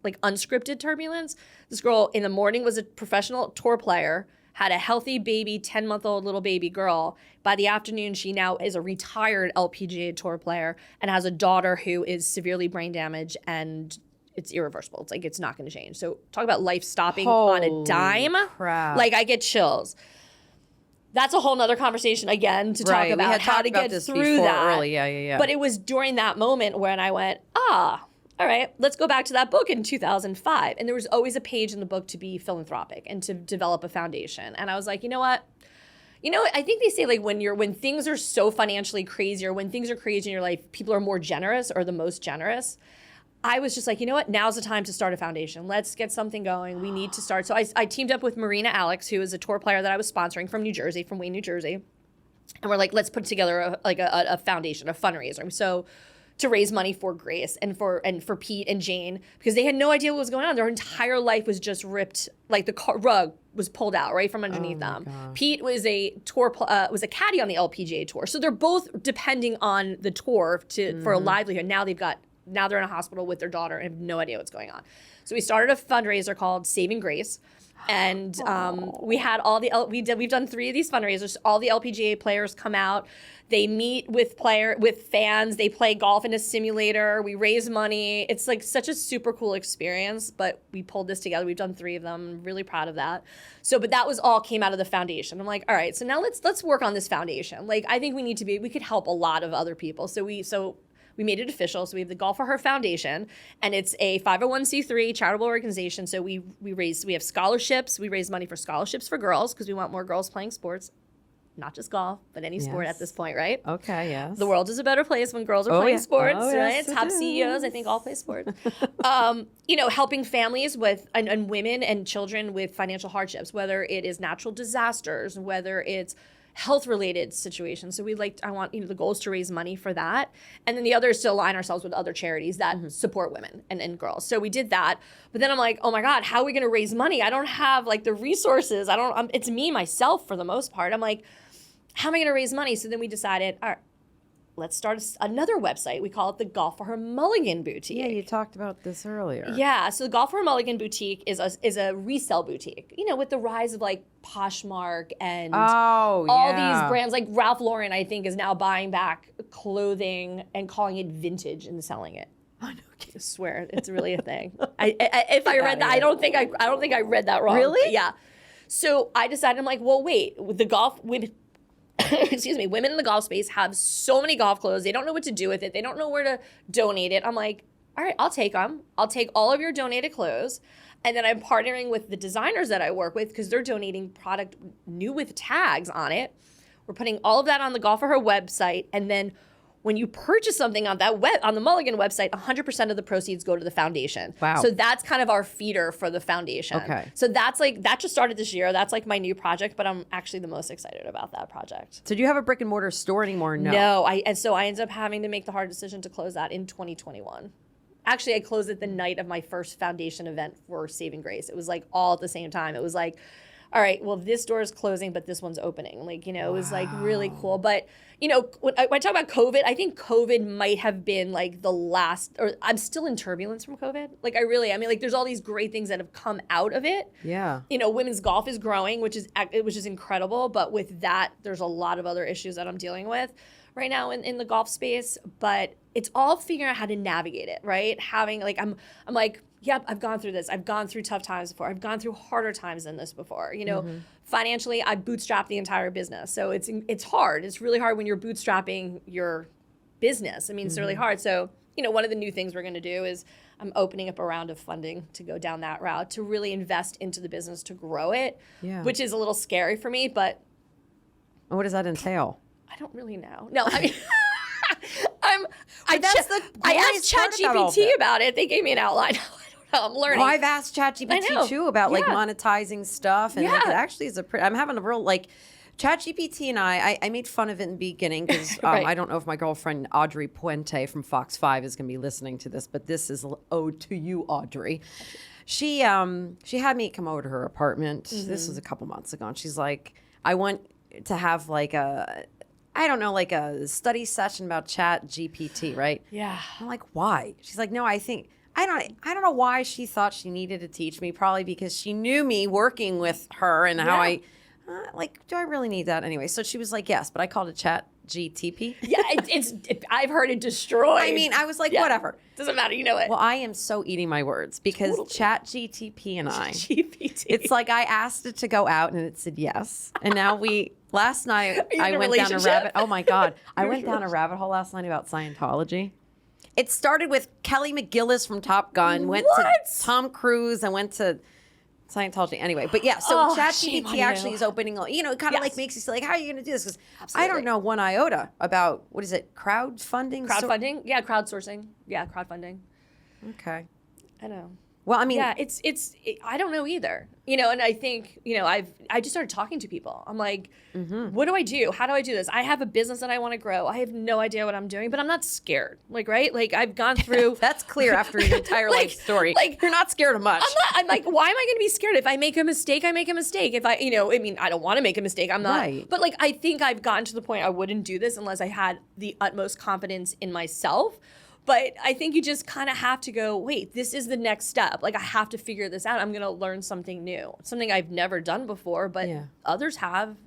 like unscripted turbulence. This girl in the morning was a professional tour player, had a healthy baby, 10-month-old little baby girl. By the afternoon, she now is a retired LPGA tour player and has a daughter who is severely brain damaged and it's irreversible. It's like, it's not going to change. So talk about life stopping on a dime. Crap. Like, I get chills. That's a whole nother conversation again to talk about how to get through that. Early. Yeah. But it was during that moment when I went, all right, let's go back to that book in 2005. And there was always a page in the book to be philanthropic and to develop a foundation. And I was like, you know what? I think they say like when things are so financially crazy or when things are crazy in your life, people are more generous or the most generous. I was just like, you know what? Now's the time to start a foundation. Let's get something going. We need to start. So I teamed up with Marina Alex, who is a tour player that I was sponsoring from Wayne, New Jersey. And we're like, let's put together a foundation, a fundraiser. So to raise money for Grace and for Pete and Jane, because they had no idea what was going on. Their entire life was just ripped, like the rug was pulled out right from underneath them. Gosh. Pete was a was a caddy on the LPGA tour. So they're both depending on the tour for a livelihood. Now they're in a hospital with their daughter and have no idea what's going on. So we started a fundraiser called Saving Grace. And we had we've done 3 of these fundraisers. All the LPGA players come out. They meet with fans. They play golf in a simulator. We raise money. It's like such a super cool experience, but we pulled this together. We've done 3 of them. I'm really proud of that. But that was all came out of the foundation. I'm like, all right, so now let's work on this foundation. Like, I think we could help a lot of other people. So we made it official. So we have the Golf for Her Foundation, and it's a 501c3 charitable organization. So we have scholarships. We raise money for scholarships for girls because we want more girls playing sports, not just golf, but any sport at this point, right? Okay, yes. The world is a better place when girls are playing sports, right? Yes, Top CEOs, I think, all play sports. Helping families and women and children with financial hardships, whether it is natural disasters, whether it's health related situations. So I want, the goal is to raise money for that. And then the other is to align ourselves with other charities that support women and girls. So we did that. But then I'm like, oh my God, how are we going to raise money? I don't have like the resources. It's me, myself for the most part. I'm like, how am I going to raise money? So then we decided, all right, let's start another website. We call it the Golf for Her Mulligan Boutique. Yeah, you talked about this earlier. Yeah, so the Golf for Her Mulligan Boutique is a resale boutique. With the rise of like Poshmark and all these brands, like Ralph Lauren, I think, is now buying back clothing and calling it vintage and selling it. I swear, it's really a thing. If I read that, I don't think I read that wrong. Really? Yeah. So I decided, I'm like, well, wait, with the golf women. Excuse me, women in the golf space have so many golf clothes. They don't know what to do with it. They don't know where to donate it. I'm like, all right, I'll take them. I'll take all of your donated clothes. And then I'm partnering with the designers that I work with because they're donating product new with tags on it. We're putting all of that on the Golf for Her website. And then when you purchase something on on the Mulligan website, 100% of the proceeds go to the foundation. Wow. So that's kind of our feeder for the foundation. Okay. So that just started this year. That's like my new project, but I'm actually the most excited about that project. So do you have a brick and mortar store anymore? No. No, and so I ended up having to make the hard decision to close that in 2021. Actually, I closed it the night of my first foundation event for Saving Grace. It was like all at the same time. It was like, all right, well, this door is closing, but this one's opening. Like, it was like really cool. But, when I talk about COVID, I think COVID might have been like the last, or I'm still in turbulence from COVID. Like, there's all these great things that have come out of it. Yeah. Women's golf is growing, which is incredible. But with that, there's a lot of other issues that I'm dealing with right now in the golf space. But it's all figuring out how to navigate it, right? Having like, I'm like, yep, I've gone through this. I've gone through tough times before. I've gone through harder times than this before. Financially, I bootstrapped the entire business. So it's hard. It's really hard when you're bootstrapping your business. It's really hard. So, one of the new things we're going to do is I'm opening up a round of funding to go down that route to really invest into the business to grow it, which is a little scary for me. But what does that entail? I don't really know. No, I mean... I asked ChatGPT about it. They gave me an outline. I'm learning. Well, I've asked ChatGPT too about like monetizing stuff, and like, it actually is I'm having a real like ChatGPT and I made fun of it in the beginning because I don't know if my girlfriend Audrey Puente from Fox 5 is going to be listening to this, but this is ode to you, Audrey. She had me come over to her apartment. This was a couple months ago, and she's like, I want to have like a study session about ChatGPT, right? Yeah. I'm like, why? She's like, no, I don't know why she thought she needed to teach me. Probably because she knew me working with her and how do I really need that anyway? So she was like, yes, but I called it ChatGTP. Yeah, I've heard it destroyed. I was like, whatever. Doesn't matter, you know it. Well, I am so eating my words because ChatGTP and I, GPT. it's like I asked it to go out and it said yes. And now last night I went down a rabbit hole last night about Scientology. It started with Kelly McGillis from Top Gun, went to Tom Cruise, and went to Scientology. Anyway, but yeah, so ChatGPT actually is opening, it kind of like makes you say, like, how are you going to do this? Because I don't know one iota about, what is it, crowdfunding? Crowdfunding? Yeah, crowdsourcing. Yeah, crowdfunding. Okay. I know. Well, I mean, yeah, I don't know either. And I think, I just started talking to people. I'm like, what do I do? How do I do this? I have a business that I want to grow. I have no idea what I'm doing, but I'm not scared. Like, right? Like, I've gone through. That's clear after your entire life story. Like, you're not scared of much. I'm like, why am I going to be scared? If I make a mistake, I make a mistake. If I don't want to make a mistake. I'm not. Right. But like, I think I've gotten to the point I wouldn't do this unless I had the utmost confidence in myself. But I think you just kind of have to go, wait, this is the next step. Like, I have to figure this out. I'm going to learn something new, something I've never done before, but others have.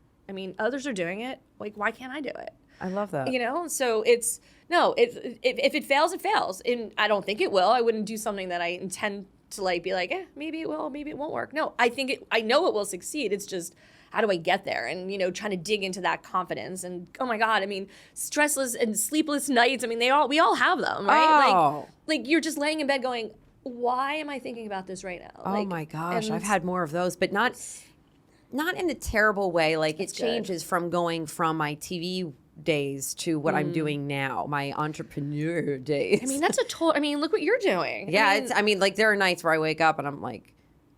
Others are doing it. Like, why can't I do it? I love that. So if it fails, it fails. And I don't think it will. I wouldn't do something that I intend to like be like, maybe it will, maybe it won't work. No, I know it will succeed. It's just, how do I get there? And, trying to dig into that confidence. And, oh my God, stressless and sleepless nights. We all have them, right? Oh. Like you're just laying in bed going, why am I thinking about this right now? Oh my gosh, I've had more of those, but not in a terrible way. Like it changes from going from my TV days to what I'm doing now, my entrepreneur days. That's look what you're doing. Yeah, like there are nights where I wake up and I'm like,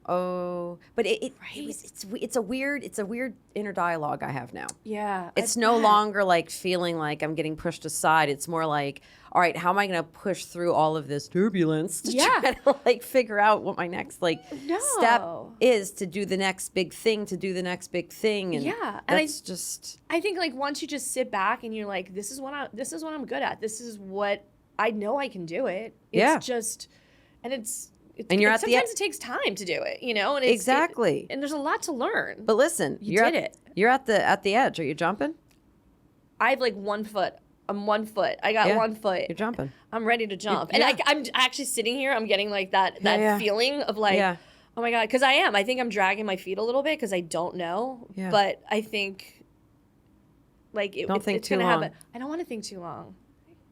but it's a weird inner dialogue I have now. Yeah. It's no longer like feeling like I'm getting pushed aside. It's more like, all right, how am I going to push through all of this turbulence to try to like figure out what my next step is to do the next big thing, and and I think like once you just sit back and you're like, this is what I'm good at. This is what I know I can do it. It's just, and and you're at sometimes it takes time to do it, you know? And exactly. And there's a lot to learn. But listen, You're at the edge. Are you jumping? I have like 1 foot. I'm 1 foot. I got 1 foot. You're jumping. I'm ready to jump. And I'm actually sitting here. I'm getting like that feeling of like, oh my God. Because I think I'm dragging my feet a little bit because I don't know. Yeah. But I think like it's going to happen. I don't want to think too long.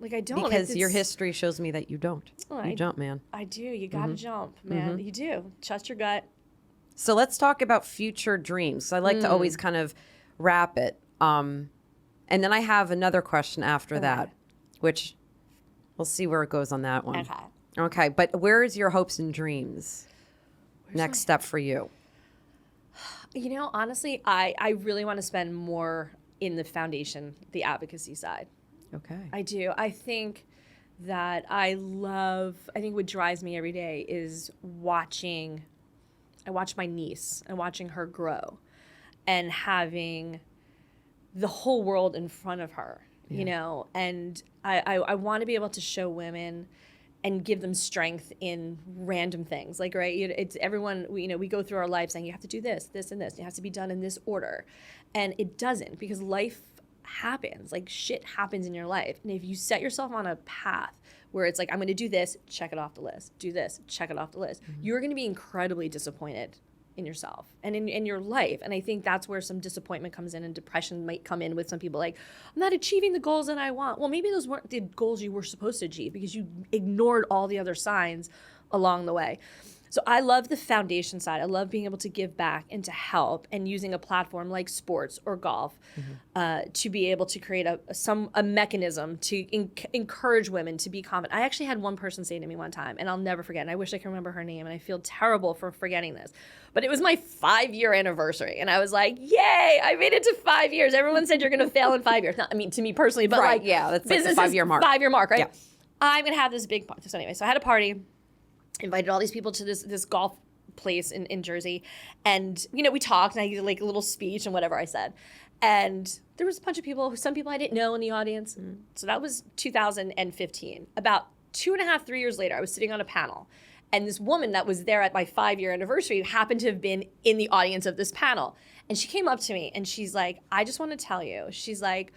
Like I don't. Because your history shows me that you don't. You jump, man. I do. You got to jump, man. You do. Trust your gut. So let's talk about future dreams. I like to always kind of wrap it. And then I have another question after that, which we'll see where it goes on that one. Okay. But where is your hopes and dreams? Next step for you? You know, honestly, I really want to spend more in the foundation, the advocacy side. Okay. I do. I think that I think what drives me every day is I watch my niece and watching her grow and having the whole world in front of her, you know, and I want to be able to show women and give them strength in random things. Like, right, it's everyone, we go through our life saying you have to do this, this, and this. It has to be done in this order. And it doesn't, because life happens. Like, shit happens in your life. And if you set yourself on a path where it's like, I'm going to do this, check it off the list. Do this, check it off the list. You're going to be incredibly disappointed in yourself and in your life. And I think that's where some disappointment comes in, and depression might come in with some people, like, I'm not achieving the goals that I want. Well, maybe those weren't the goals you were supposed to achieve because you ignored all the other signs along the way. So I love the foundation side. I love being able to give back and to help, and using a platform like sports or golf to be able to create a mechanism to encourage women to be confident. I actually had one person say to me one time, and I'll never forget, and I wish I could remember her name, and I feel terrible for forgetting this, but it was my 5-year anniversary, and I was like, yay, I made it to 5 years. Everyone said you're going to fail in 5 years. Not, I mean, to me personally, but right, that's like the 5-year mark. 5-year mark, right? Yeah. I'm going to have this big party. So anyway, so I had a party, invited all these people to this golf place in Jersey, and we talked, and I did like a little speech and whatever I said, and there was a bunch of people, some people I didn't know in the audience. So that was 2015. About 2.5, 3 years later, I was sitting on a panel, and this woman that was there at my 5-year anniversary happened to have been in the audience of this panel, and she came up to me and she's like, I just want to tell you, she's like,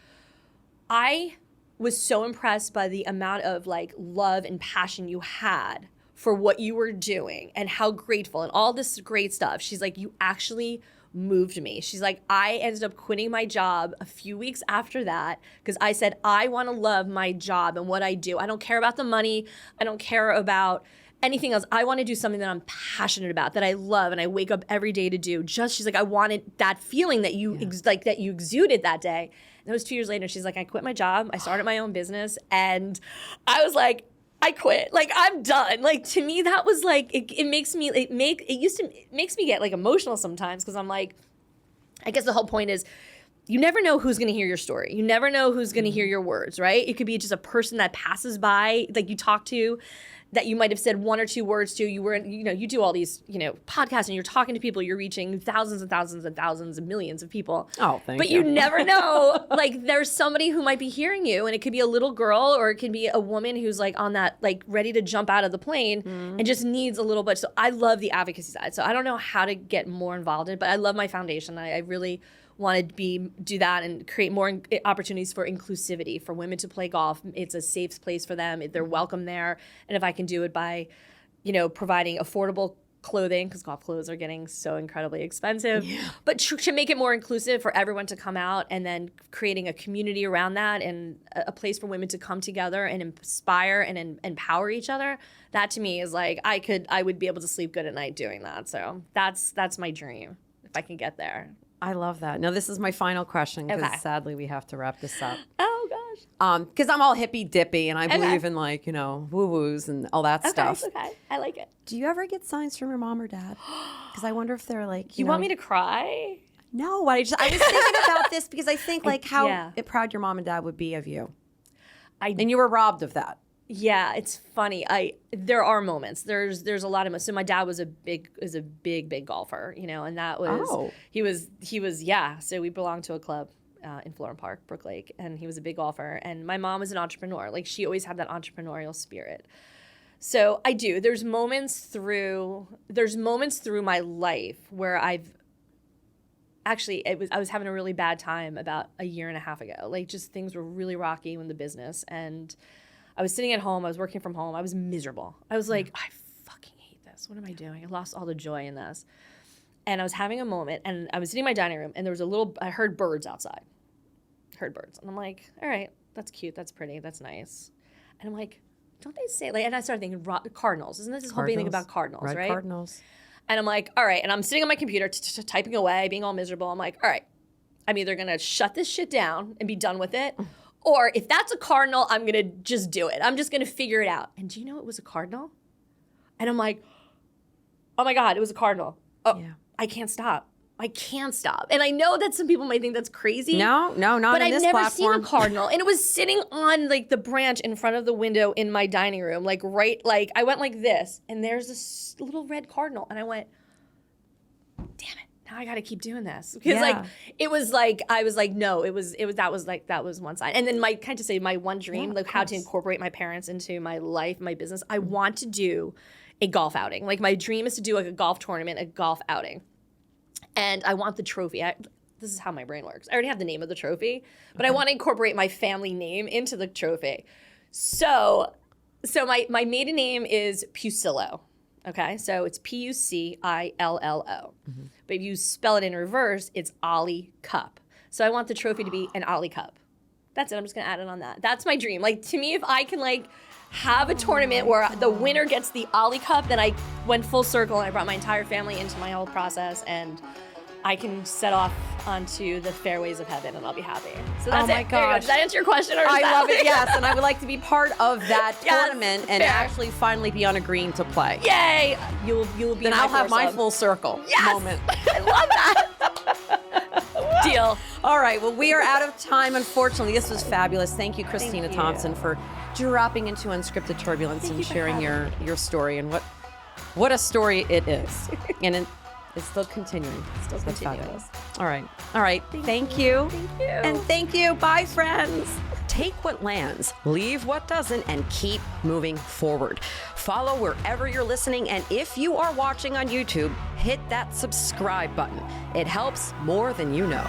I was so impressed by the amount of like love and passion you had for what you were doing and how grateful and all this great stuff. She's like, you actually moved me. She's like, I ended up quitting my job a few weeks after that because I said, I want to love my job and what I do. I don't care about the money. I don't care about anything else. I want to do something that I'm passionate about, that I love, and I wake up every day to do. She's like, I wanted that feeling that you that you exuded that day. And it was 2 years later. She's like, I quit my job. I started my own business, and I was like, I quit. Like, I'm done. Like, to me, that was like, it makes me get like emotional sometimes, because I'm like, I guess the whole point is, you never know who's going to hear your story. You never know who's going to hear your words, right? It could be just a person that passes by, like you talk to, that you might have said 1 or 2 words to. You were, you do all these, podcasts, and you're talking to people. You're reaching thousands and thousands and thousands of millions of people. Oh, thank you. But you never know. Like, there's somebody who might be hearing you, and it could be a little girl, or it could be a woman who's like on that, like ready to jump out of the plane and just needs a little bit. So I love the advocacy side. So I don't know how to get more involved in it, but I love my foundation. I really want to do that and create more opportunities for inclusivity, for women to play golf. It's a safe place for them. They're welcome there. And if I can do it by, providing affordable clothing, because golf clothes are getting so incredibly expensive, but to make it more inclusive for everyone to come out, and then creating a community around that, and a place for women to come together and inspire and empower each other. That to me is like, I would be able to sleep good at night doing that. So that's my dream, if I can get there. I love that. Now, this is my final question, because sadly we have to wrap this up. Oh, gosh. gosh. Because I'm all hippy dippy and I Okay. believe in like, woo-woos and all that stuff. Okay. I like it. Do you ever get signs from your mom or dad? Because I wonder if they're like, You want me to cry? No, I was thinking about this because I think like how yeah. proud your mom and dad would be of you. I And you were robbed of that. Yeah, it's funny. There are moments. There's a lot of moments. So my dad was a big golfer, and that was he was yeah. So we belonged to a club in Florham Park, Brook Lake, and he was a big golfer. And my mom was an entrepreneur. Like she always had that entrepreneurial spirit. So I do. There's moments through my life where I was having a really bad time about a year and a half ago. Like just things were really rocky in the business, and I was sitting at home. I was working from home. I was miserable. I was like, I fucking hate this. What am I doing? I lost all the joy in this. And I was having a moment, and I was sitting in my dining room, and there was I heard birds outside. And I'm like, all right, that's cute. That's pretty. That's nice. And I'm like, don't they say, like, and I started thinking, cardinals. Isn't this whole big thing about cardinals, Red right? cardinals. And I'm like, all right. And I'm sitting on my computer, typing away, being all miserable. I'm like, all right, I'm either going to shut this shit down and be done with it, or if that's a cardinal, I'm going to just do it. I'm just going to figure it out. And do you know it was a cardinal? And I'm like, oh my God, it was a cardinal. Oh, yeah. I can't stop. And I know that some people might think that's crazy. No, not but on this I've never platform. seen a cardinal. And it was sitting on like the branch in front of the window in my dining room. Like I went like this, and there's this little red cardinal. And I went, damn it. Now I got to keep doing this because I was like, no, that was one side. And then my one dream, like how to incorporate my parents into my life, my business. I want to do a golf outing. Like my dream is to do like a golf tournament, a golf outing. And I want the trophy. This is how my brain works. I already have the name of the trophy, but I want to incorporate my family name into the trophy. So my maiden name is Pucillo. Okay, so it's Pucillo. Mm-hmm. But if you spell it in reverse, it's Ollie Cup. So I want the trophy to be an Ollie Cup. That's it. I'm just gonna add it on that. That's my dream. Like to me, if I can like have a tournament where the winner gets the Ollie Cup, then I went full circle and I brought my entire family into my whole process, and I can set off onto the fairways of heaven, and I'll be happy. So that's oh my it. There you go. gosh. Does that answer your question? Or I love it, yes. And I would like to be part of that Yes, tournament and fair. actually finally be on a green to play. Yay! You'll be. Then in I'll have my foursome. full circle moment. I love that. Deal. All right. Well, we are out of time, unfortunately. This was fabulous. Thank you, Christina Thompson, for dropping into Unscripted Turbulence and sharing your story. And what a story it is. And it's still continuing. Still That's continuous. fabulous. All right. Thank you. Thank you. And thank you. Bye, friends. Take what lands, leave what doesn't, and keep moving forward. Follow wherever you're listening, and if you are watching on YouTube, hit that subscribe button. It helps more than you know.